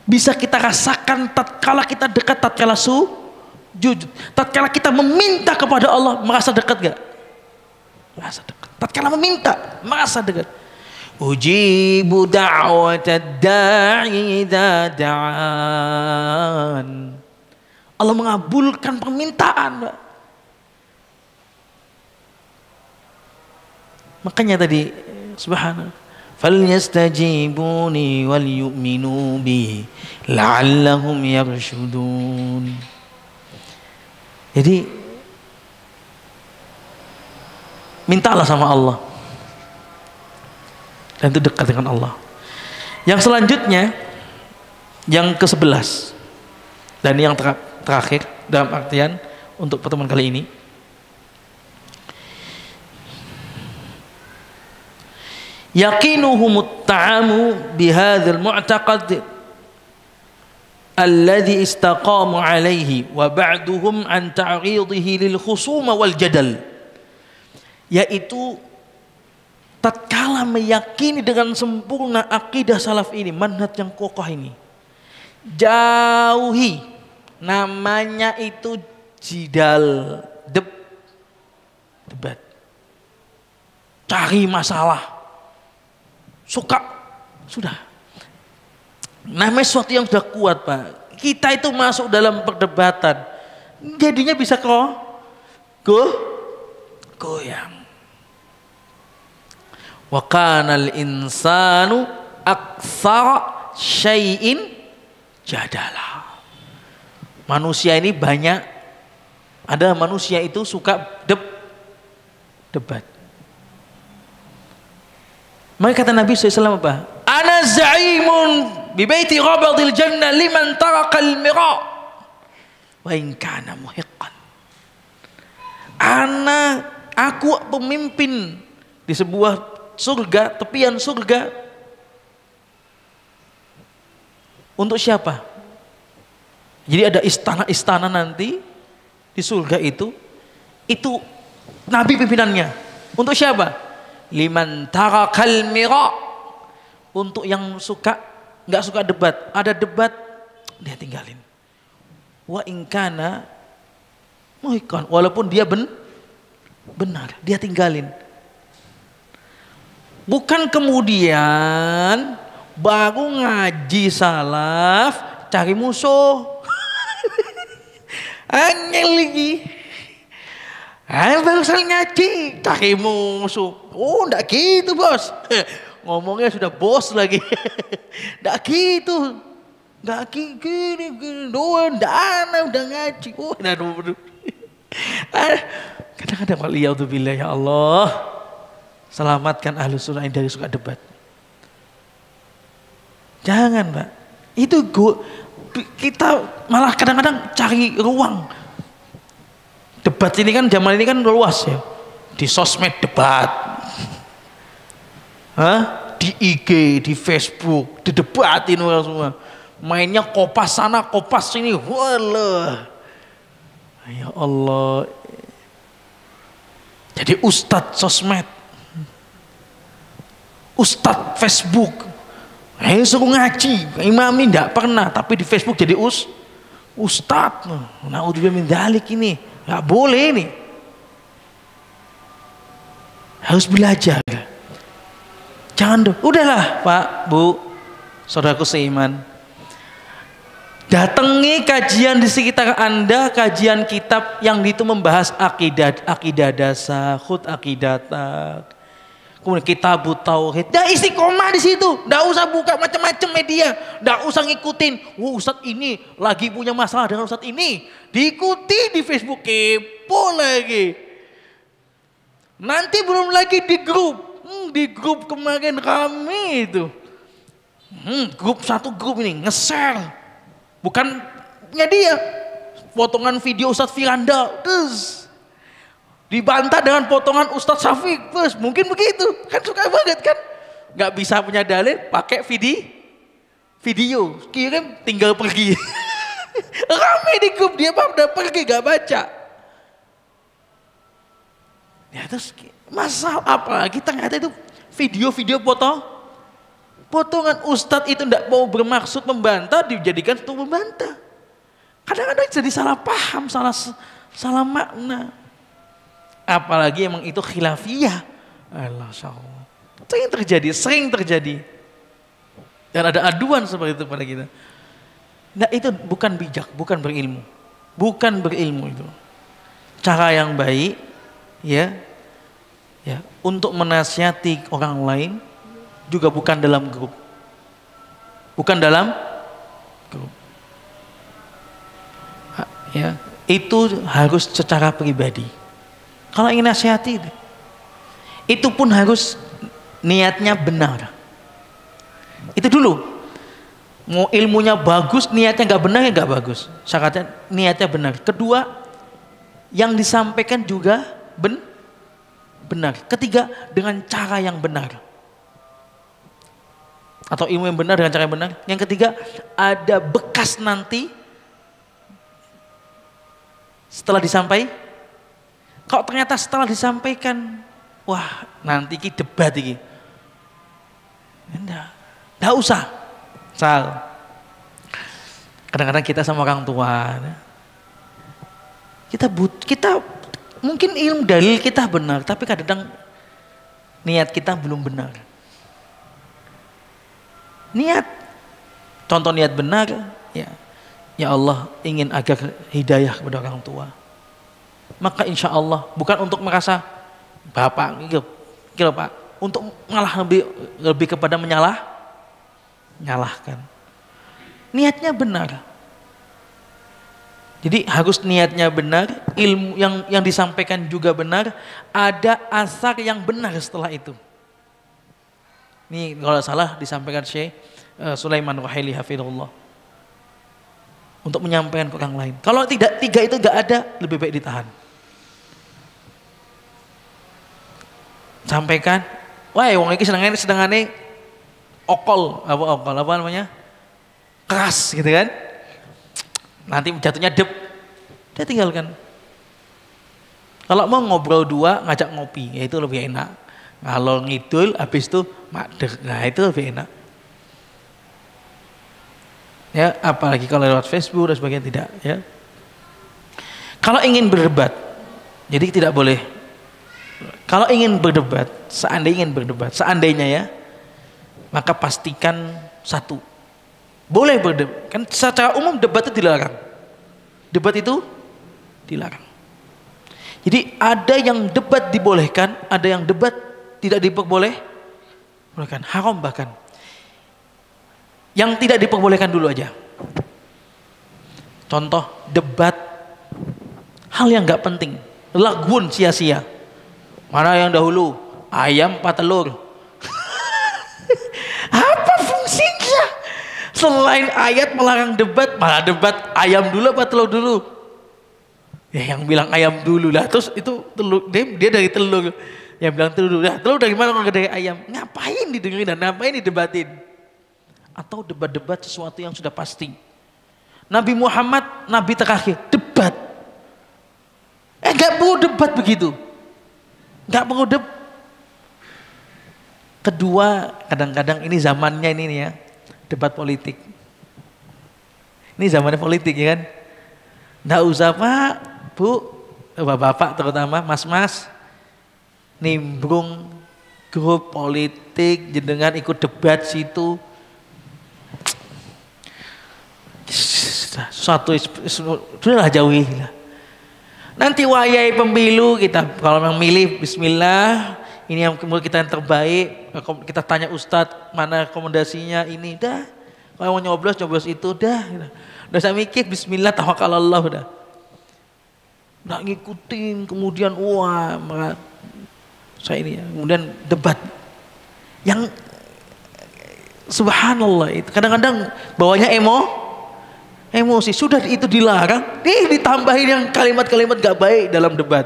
bisa kita rasakan tatkala kita dekat, tatkala sujud, tatkala kita meminta kepada Allah, merasa dekat gak? Merasa dekat. Tatkala meminta, merasa dekat. Ujibu da'watad da'i idza da'an. Allah mengabulkan permintaan, Pak. Makanya tadi subhanallah, falyastajibuni wal yu'minu bi la'allahum yarshudun. Jadi mintalah sama Allah dan itu dekat dengan Allah. Yang selanjutnya, yang ke-11 dan yang terakhir dalam artian untuk pertemuan kali ini, yaqinuhum ta'amu bihadzal mu'taqad alladhi istaqamu alaihi wa ba'duhum an ta'ridihi lil khusuma wal jadal, yaitu tatkala meyakini dengan sempurna akidah salaf ini, manhaj yang kokoh ini, jauhi namanya itu jidal, debat, cari masalah, suka, sudah. Namanya sesuatu yang sudah kuat, Pak. Kita itu masuk dalam perdebatan, jadinya bisa goyang. Wa kanal insanu aktsara syai'in jadala. Manusia ini banyak, ada manusia itu suka debat. Maka kata Nabi SAW apa? Ana za'imun bi baiti rabadil jannah liman tarakal mira wa in kana muhiqqan. Aku pemimpin di sebuah surga, tepian surga. Untuk siapa? Jadi ada istana-istana nanti di surga itu Nabi pimpinannya. Untuk siapa? Liman tarakal mira. Untuk yang nggak suka debat. Ada debat, dia tinggalin. Wa in kana muhiqqan, walaupun dia benar, dia tinggalin. Bukan kemudian baru ngaji salaf cari musuh. Angel lagi. Barusan ngaji cari musuh. Oh, ndak gitu bos. Ngomongnya sudah bos lagi. Ndak gitu. Nggak gini doang, udah ngaji. Oh, aduh. Kadang-kadang waliyadzubillah, ya Allah, selamatkan ahlu sunnah dari suka debat. Jangan, Pak. Itu kita malah kadang-kadang cari ruang. Debat ini kan zaman ini kan luas ya. Di sosmed debat. Di IG, di Facebook, didebatin orang semua. Mainnya kopas sana, kopas sini. Walah. Ya Allah. Jadi ustadz sosmed. Ustadz Facebook. Suruh ngaji. Imami enggak pernah, tapi di Facebook jadi ustadz. Naudzubillah min dzalik ini. Enggak boleh ini. Harus belajar. Jangan udahlah Pak, Bu, saudaraku seiman. Datangi kajian di sekitar Anda, kajian kitab yang itu membahas akidah dasar, aqidatak. Kemudian kitab tauhid. Dah istiqomah di situ. Enggak usah buka macam-macam media. Enggak usah ngikutin. Ustadz ini lagi punya masalah dengan ustadz ini. Diikuti di Facebook, kepo lagi. Nanti belum lagi di grup. Di grup kemarin kami itu. Satu grup ini nge-share. Bukannya dia, potongan video Ustadz Firanda, terus dibantah dengan potongan Ustadz Syafiq, terus mungkin begitu, kan suka banget kan, nggak bisa punya dalil, pakai video, kirim tinggal pergi, rame di grup dia udah pergi nggak baca, ya terus masalah apa? Kita nggak itu video-video potongan Ustadz itu tidak mau bermaksud membantah, dijadikan untuk membantah. Kadang-kadang jadi salah paham, salah makna. Apalagi emang itu khilafiyah. Allah, sering terjadi. Dan ada aduan seperti itu pada kita. Nah, itu bukan bijak, bukan berilmu itu. Cara yang baik, ya, untuk menasihati orang lain. Juga bukan dalam grup. Ya, itu harus secara pribadi. Kalau ingin nasihati, itu pun harus niatnya benar. Itu dulu. Mau ilmunya bagus, niatnya nggak benar ya nggak bagus. Syaratnya niatnya benar. Kedua, yang disampaikan juga benar. Ketiga, dengan cara yang benar. Atau ilmu yang benar dengan cara yang benar. Yang ketiga, ada bekas nanti setelah disampaikan. Kalau ternyata setelah disampaikan, wah nanti ki debat iki. Enggak usah. Kadang-kadang kita sama orang tua, kita mungkin ilmu dalil kita benar, tapi kadang niat kita belum benar. Contoh niat benar, ya Allah ingin agar hidayah kepada orang tua. Maka insya Allah bukan untuk merasa bapak, gitu Pak, untuk malah lebih kepada menyalahkan. Niatnya benar. Jadi harus niatnya benar, ilmu yang disampaikan juga benar, ada asar yang benar setelah itu. Ini kalau salah disampaikan Syekh Sulaiman Ruhaili hafizahullah. Untuk menyampaikan ke orang lain. Kalau tidak, tiga itu nggak ada, lebih baik ditahan. Sampaikan, wah, wong iki sedangane okol, apa namanya? Keras gitu kan. Nanti jatuhnya dep. Dia tinggalkan. Kalau mau ngobrol dua, ngajak ngopi, ya itu lebih enak. Kalau ngidul, habis itu madeg, nah itu lebih enak. Ya, apalagi kalau lewat Facebook dan sebagainya tidak. Ya. Kalau ingin berdebat, jadi tidak boleh. Kalau ingin berdebat, seandainya ya, maka pastikan satu, boleh berdebat. Kan secara umum debat itu dilarang. Debat itu dilarang. Jadi ada yang debat dibolehkan, ada yang debat tidak diperbolehkan, haram bahkan. Yang tidak diperbolehkan dulu aja. Contoh debat hal yang nggak penting, lagun sia-sia. Mana yang dahulu, ayam apa telur? Apa fungsinya? Selain ayat melarang debat, malah debat ayam dulu apa telur dulu? Ya yang bilang ayam dulu lah, terus itu telur, dia dari telur. Yang bilang telur dulu, nah, telur dari mana kalau dari ayam? Ngapain didengerin dan ngapain didebatin? Atau debat-debat sesuatu yang sudah pasti. Nabi Muhammad, Nabi terakhir, debat. Gak perlu debat begitu. Gak perlu debat. Kedua, kadang-kadang ini zamannya ini nih ya, debat politik. Ini zamannya politik ya kan. Gak usah Pak, Bu, Bapak terutama, Mas-mas, nimbrung grup politik, jenengan ikut debat situ. Sudahlah jauhi lah. Nanti wayai pemilu kita kalau memang milih bismillah, ini yang kita yang terbaik, kita tanya ustadz mana rekomendasinya ini, dah. Kalau mau nyoblos itu dah. Udah saya mikir bismillah tawakkalallah udah. Nggak ngikutin kemudian wah saya ini ya. Kemudian debat yang subhanallah itu kadang-kadang bawanya emosi, sudah itu dilarang, ditambahin yang kalimat-kalimat gak baik dalam debat,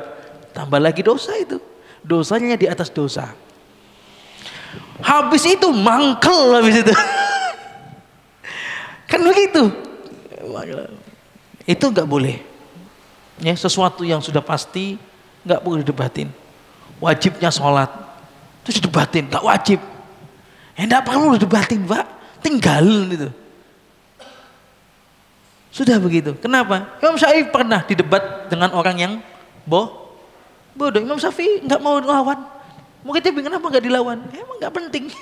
tambah lagi dosa itu, dosanya di atas dosa. Habis itu mangkel habis itu, kan begitu. Itu gak boleh. Ya, sesuatu yang sudah pasti gak perlu didebatin. Wajibnya sholat, itu didebatin, gak wajib. Gak perlu didebatin Pak, tinggalin itu. Sudah begitu. Kenapa? Imam Syafi'i pernah didebat dengan orang yang bodoh. Imam Syafi'i nggak mau lawan. Mungkin dia bingung kenapa nggak dilawan. Emang nggak penting.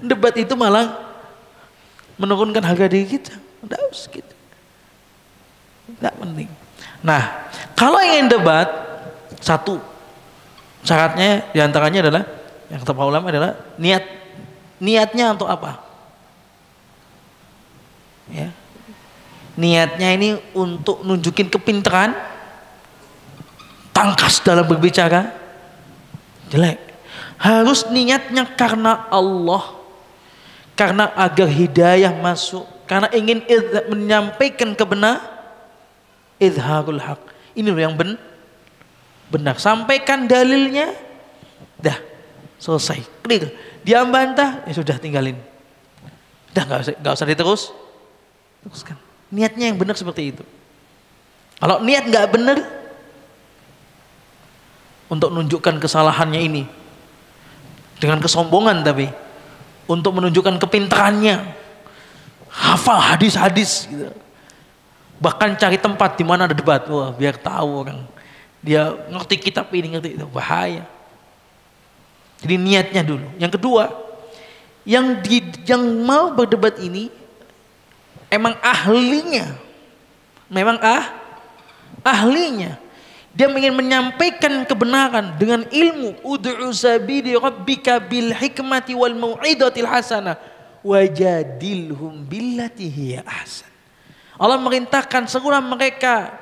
Debat itu malah menurunkan harga diri kita. Nggak usah gitu. Nggak penting. Nah, kalau ingin debat, satu syaratnya diantaranya adalah yang kata ulama adalah niatnya untuk apa? Ya. Niatnya ini untuk nunjukin kepintaran, tangkas dalam berbicara, jelek. Harus niatnya karena Allah, karena agar hidayah masuk, karena ingin menyampaikan kebenaran, izharul haq. Ini loh yang benar. Sampaikan dalilnya, dah selesai, clear. Dia bantah, ya sudah tinggalin. Dah nggak usah teruskan. Niatnya yang benar seperti itu. Kalau niat nggak benar, untuk menunjukkan kesalahannya ini dengan kesombongan, tapi untuk menunjukkan kepintarannya, hafal hadis-hadis, gitu. Bahkan cari tempat di mana ada debat, wah biar tahu orang dia ngerti kitab ini, ngerti itu, bahaya. Jadi niatnya dulu. Yang kedua, yang mau berdebat ini emang ahlinya, ahlinya. Dia ingin menyampaikan kebenaran dengan ilmu. Ud'u sabili rabbika bil hikmati wal mau'izatil hasanah wajadilhum billati hiya ahsan. Allah merintahkan serulah mereka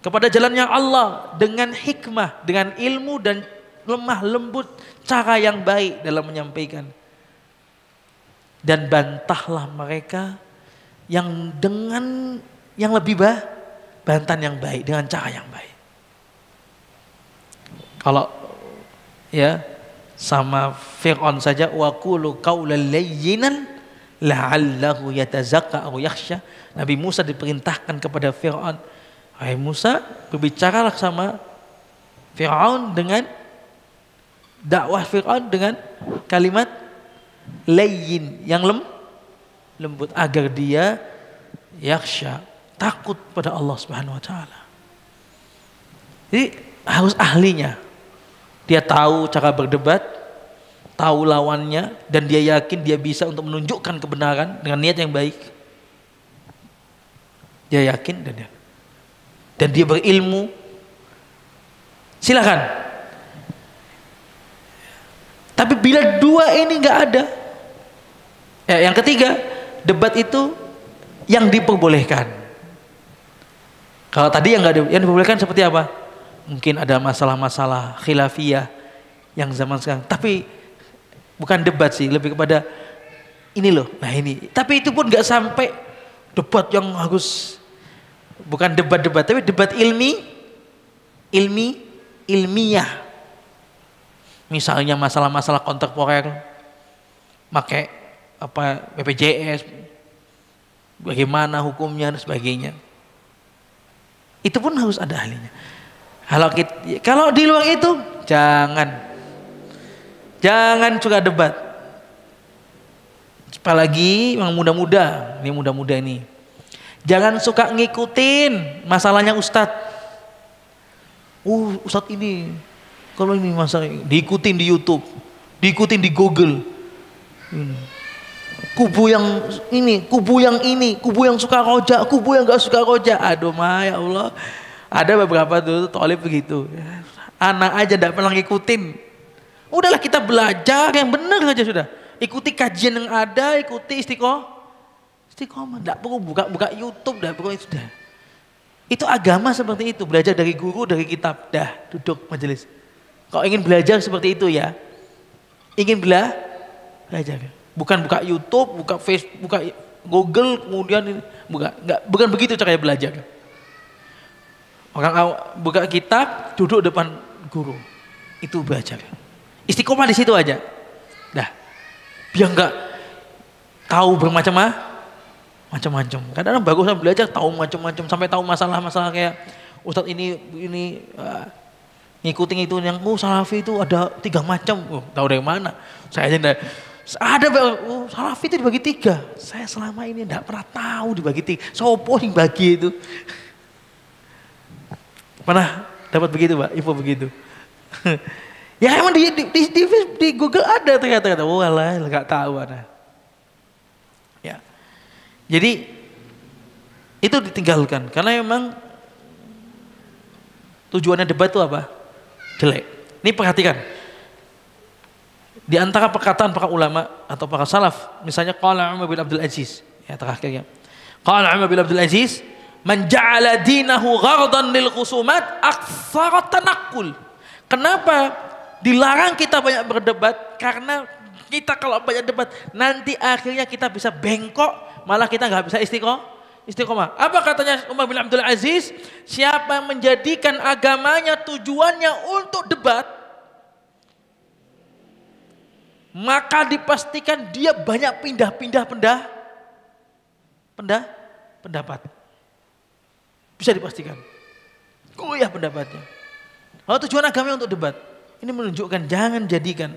kepada jalannya Allah dengan hikmah, dengan ilmu dan lemah lembut, cara yang baik dalam menyampaikan. dan bantahlah mereka yang dengan yang lebih bantahan yang baik, dengan cara yang baik. Kalau ya sama Fir'aun saja, wa qulu qawlan layyinan la'allahu yatazakka aw yakhsha. Nabi Musa diperintahkan kepada Fir'aun, hai Musa, berbicaralah sama Fir'aun dengan dakwah Fir'aun dengan kalimat layyin, yang lembut, agar dia yakhsha, takut pada Allah Subhanahu wa taala. Jadi harus ahlinya. Dia tahu cara berdebat, tahu lawannya, dan dia yakin dia bisa untuk menunjukkan kebenaran dengan niat yang baik. Dia yakin dan dia berilmu. Silakan. Tapi bila dua ini nggak ada, yang ketiga, debat itu yang diperbolehkan. Kalau tadi yang nggak ada, yang diperbolehkan seperti apa? Mungkin ada masalah-masalah khilafiyah yang zaman sekarang. Tapi bukan debat sih, lebih kepada ini loh. Nah ini. Tapi itu pun nggak sampai debat yang harus, bukan debat-debat, tapi debat ilmiah. Misalnya masalah-masalah kontemporer, pakai apa BPJS, bagaimana hukumnya dan sebagainya. Itu pun harus ada ahlinya. Kalau di luar itu jangan suka debat. Apalagi yang muda-muda, ini jangan suka ngikutin masalahnya ustadz. Ustadz ini kalau ini masalah diikutin di YouTube, diikutin di Google. Kubu yang ini, kubu yang suka roja, kubu yang gak suka roja. Aduh ya Allah. Ada beberapa tuh tolib begitu. Anak aja tidak pernah ngikutin. Udahlah kita belajar yang benar saja sudah. Ikuti kajian yang ada, ikuti istiqomah. Tidak perlu buka YouTube, tidak perlu itu sudah. Itu agama seperti itu. Belajar dari guru, dari kitab. Dah duduk majelis. Kalau ingin belajar seperti itu ya, ingin belajar. Bukan buka YouTube, buka Facebook, buka Google, kemudian bukan begitu caranya belajar. Orang buka kitab, duduk depan guru, itu belajar. Istiqomah di situ aja. Dah, biar nggak tahu bermacam-macam. Kadang-kadang bagusan belajar tahu macam-macam, sampai tahu masalah-masalah kayak ustadz ini ngikutin itu yang salafi itu ada 3 macam. Tahu dari mana? Saya aja enggak. Ada salafi itu dibagi 3. Saya selama ini enggak pernah tahu dibagi 3. Sopo yang bagi itu? Pernah dapat begitu Pak? Info begitu. Ya emang di Google ada ternyata. Walah, enggak tahu ada. Ya. Jadi itu ditinggalkan karena memang tujuannya debat itu apa? Jelek. Ini perhatikan. Di antara perkataan para ulama atau para salaf, misalnya qala Umar bin Abdul Aziz, ya terakhirnya. Qala Umar bin Abdul Aziz, "Man ja'ala dinahu ghardan lil khusumat aktsara tanaqqul." Kenapa dilarang kita banyak berdebat? Karena kita kalau banyak debat nanti akhirnya kita bisa bengkok, malah kita nggak bisa istiqomah. Apa katanya Umar bin Abdul Aziz? Siapa yang menjadikan agamanya tujuannya untuk debat, maka dipastikan dia banyak pindah-pindah pendapat. Bisa dipastikan. Goyah pendapatnya. Kalau tujuan agamanya untuk debat, ini menunjukkan jangan jadikan.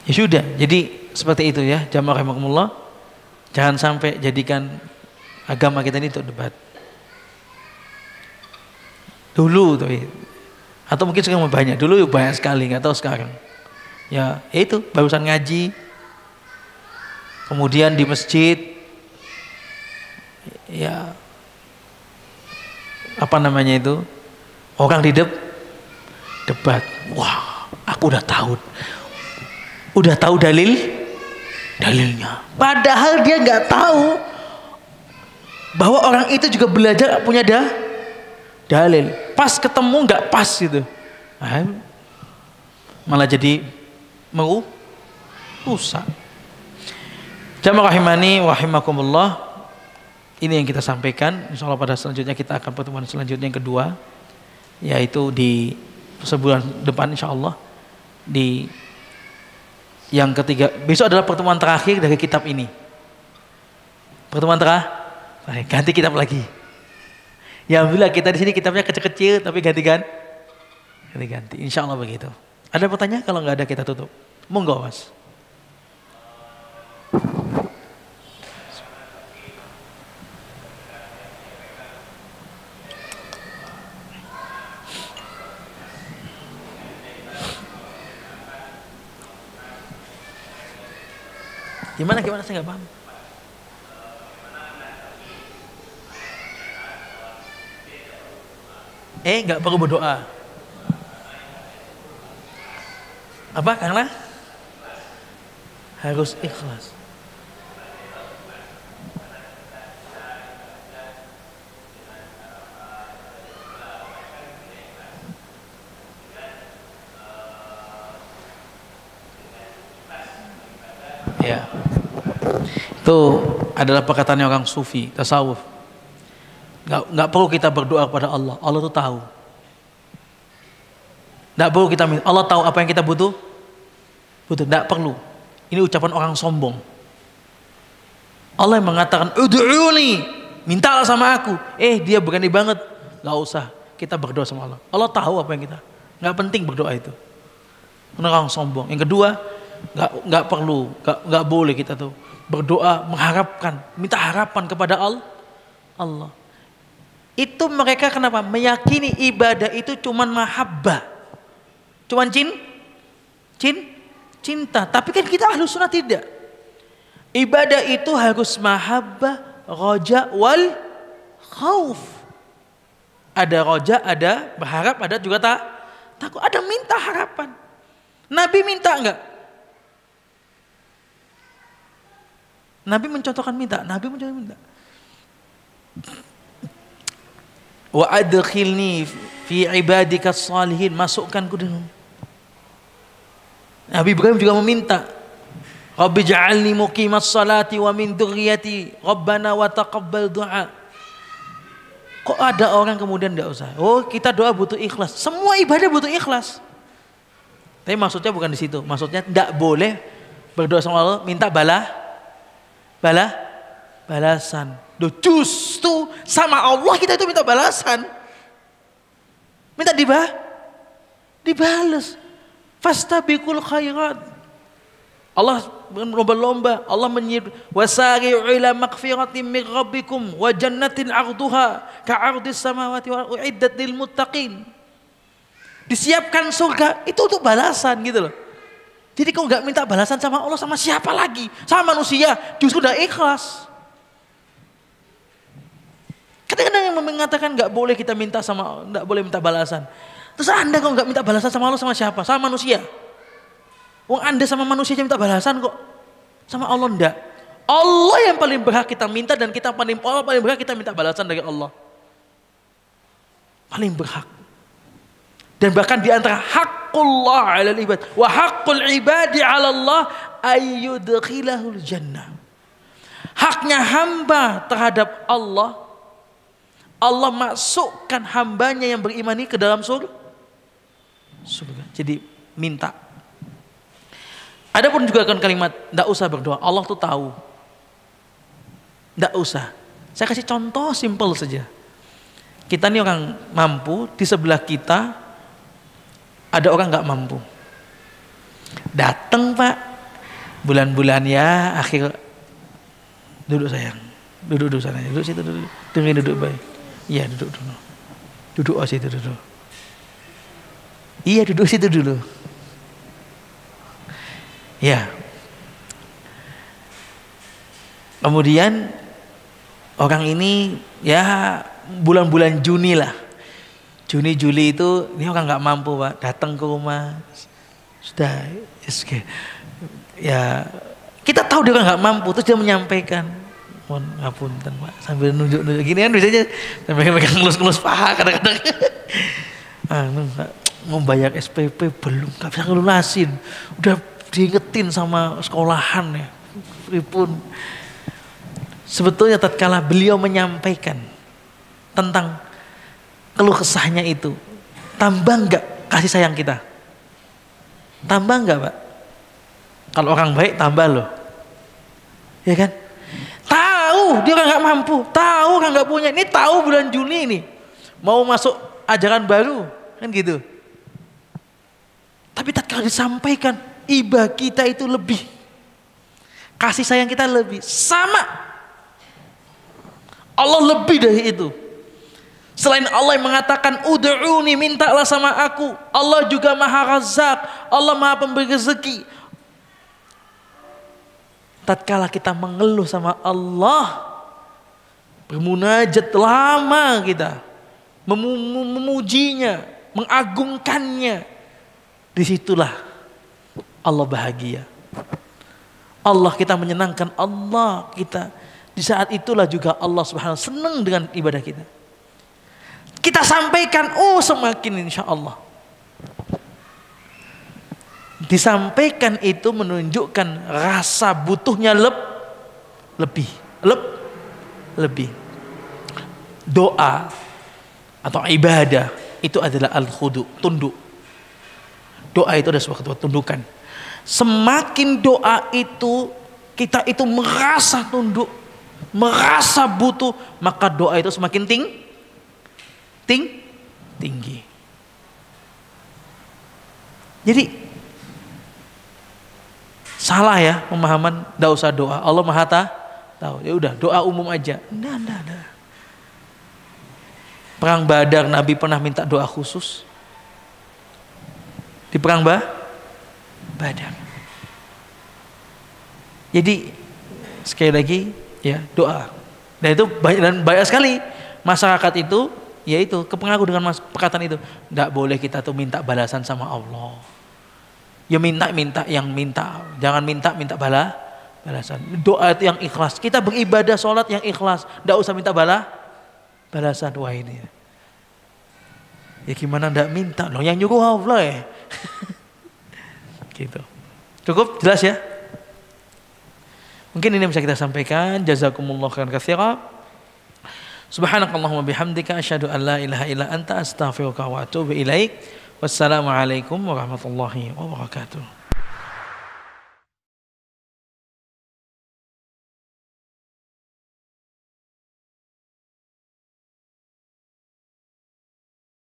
Ya sudah, jadi seperti itu ya, jamaah rahimakumullah. Jangan sampai jadikan agama kita ini untuk debat. Dulu tuh, atau mungkin sekarang banyak. Dulu banyak sekali, nggak tahu sekarang. Ya itu barusan ngaji, kemudian di masjid, ya apa namanya itu, orang di debat. Wah, aku udah tahu dalilnya. Padahal dia nggak tahu bahwa orang itu juga belajar punya dalil. Pas ketemu nggak pas gitu. Nah, malah jadi rusak. Jamaah rahimani wahimakumullah. Ini yang kita sampaikan. Insyaallah pada selanjutnya kita akan pertemuan selanjutnya yang kedua, yaitu di sebulan depan insyaallah. Di yang ketiga, besok adalah pertemuan terakhir dari kitab ini. Pertemuan terakhir, ganti kitab lagi. Ya alhamdulillah kita di sini kitabnya kecil-kecil tapi ganti. Insyaallah begitu. Ada pertanyaan? Kalau nggak ada kita tutup. Monggo Mas. Gimana saya nggak paham. Nggak perlu berdoa. Apa? Karena harus ikhlas. Ya. Itu adalah perkataan orang sufi, tasawuf. Nggak perlu kita berdoa kepada Allah. Allah tuh tahu. Nggak perlu kita minta. Allah tahu apa yang kita butuh. Nggak perlu. Ini ucapan orang sombong. Allah yang mengatakan, ud'uni, mintalah sama aku. Dia berani banget. Nggak usah. Kita berdoa sama Allah. Allah tahu apa yang kita. Nggak penting berdoa itu. Orang sombong. Yang kedua, nggak perlu, nggak boleh kita tuh berdoa mengharapkan, minta harapan kepada Allah. Itu mereka kenapa? Meyakini ibadah itu cuman mahabbah, cuman cinta. Tapi kan kita Ahlus Sunnah tidak. Ibadah itu harus mahabbah, roja wal khauf. Ada roja, ada berharap, ada juga takut, ada minta harapan. Nabi minta enggak? Nabi mencontohkan minta. Wa adkhilni fi ibadika salihin, masukkanku dengan. Nabi Ibrahim juga meminta, Rabbi ja'alni muqimas salati wa min dzurriyyati Rabbana wa taqabbal du'a. Kok ada orang kemudian enggak usah? Kita doa butuh ikhlas. Semua ibadah butuh ikhlas. Tapi maksudnya bukan di situ. Maksudnya enggak boleh berdoa sama Allah minta balasan. Justru sama Allah kita itu minta balasan. Minta dibalas. Fastabiqul khairat. Allah berlomba-lomba. Allah menyebut wasari'u ila maghfiratin min rabbikum wa jannatin 'arduha ka'ardis samawati wal uiddat lil muttaqin. Disiapkan surga itu untuk balasan gitu loh. Jadi kau nggak minta balasan sama Allah, sama siapa lagi? Sama manusia, justru udah ikhlas. Kadang-kadang yang mengatakan nggak boleh kita minta sama, nggak boleh minta balasan. Terus Anda kok nggak minta balasan sama Allah, sama siapa? Sama manusia. Wong Anda sama manusia aja minta balasan kok, sama Allah enggak. Allah yang paling berhak kita minta dan Allah paling berhak kita minta balasan dari Allah. Paling berhak. Dan bahkan di antara haqqullah 'alal ibad wa haqqul ibadi 'ala Allah ayyudkhilahul jannah. Haknya hamba terhadap Allah, Allah masukkan hambanya yang berimani ke dalam surga. Jadi minta. Adapun juga kan kalimat enggak usah berdoa, Allah tuh tahu. Enggak usah. Saya kasih contoh simpel saja. Kita nih orang mampu, di sebelah kita ada orang nggak mampu. Datang Pak, bulan-bulan ya akhir, duduk sayang, duduk sana, duduk situ duduk, duduk baik. Iya duduk dulu, duduk situ duduk. Iya duduk situ dulu. Ya. Kemudian orang ini ya bulan-bulan Juni lah. Juni Juli itu ini orang nggak mampu Pak, datang ke rumah sudah ya kita tahu dia nggak mampu, terus dia menyampaikan mohon ngapunten Pak, sambil nunjuk-nunjuk gini kan biasanya sambil megang ngelus-ngelus paha kadang-kadang. Pak, mau bayar SPP belum, gak bisa ngelunasin, udah diingetin sama sekolahan ya. Pripun. Sebetulnya tatkala beliau menyampaikan tentang keluh kesahnya itu, tambah enggak kasih sayang kita? Tambah enggak Pak? Kalau orang baik tambah loh, ya kan? Tahu dia kan nggak mampu, tahu kan nggak punya, ini tahu bulan Juni ini mau masuk ajaran baru kan gitu. Tapi tatkala disampaikan, iba kita itu lebih, kasih sayang kita lebih, sama Allah lebih dari itu. Selain Allah yang mengatakan ud'uni, mintalah sama aku, Allah juga Maha Razzaq, Allah Maha pemberi rezeki. Tatkala kita mengeluh sama Allah, bermunajat lama kita, memujinya, mengagungkannya, disitulah Allah bahagia. Allah kita menyenangkan Allah kita. Di saat itulah juga Allah Subhanahu senang dengan ibadah kita. Kita sampaikan, oh semakin insya Allah. Disampaikan itu menunjukkan rasa butuhnya lebih. Doa atau ibadah itu adalah al-khudu, tunduk. Doa itu adalah sebuah ketundukan. Semakin doa itu kita itu merasa tunduk, merasa butuh, maka doa itu semakin tinggi. Jadi salah ya pemahaman enggak usah doa, Allah Maha tahu. Ya udah doa umum aja. Enggak. Perang Badar Nabi pernah minta doa khusus. Di perang Badar. Jadi sekali lagi ya doa. Dan itu banyak sekali masyarakat itu yaitu kepengaruh dengan perkataan itu. Enggak boleh kita tuh minta balasan sama Allah. Ya minta yang minta, jangan minta balasan. Doa itu yang ikhlas. Kita beribadah sholat yang ikhlas, enggak usah minta balasan. Wah ini ya gimana enggak minta loh, yang nyuruh Allah ya. Gitu. Cukup jelas ya? Mungkin ini yang bisa kita sampaikan. Jazakumullah khairan katsira. Subhanakallahumma bihamdika asyhadu an la ilaha illa anta astaghfiruka wa atubu ilaik. Wassalamualaikum warahmatullahi wabarakatuh.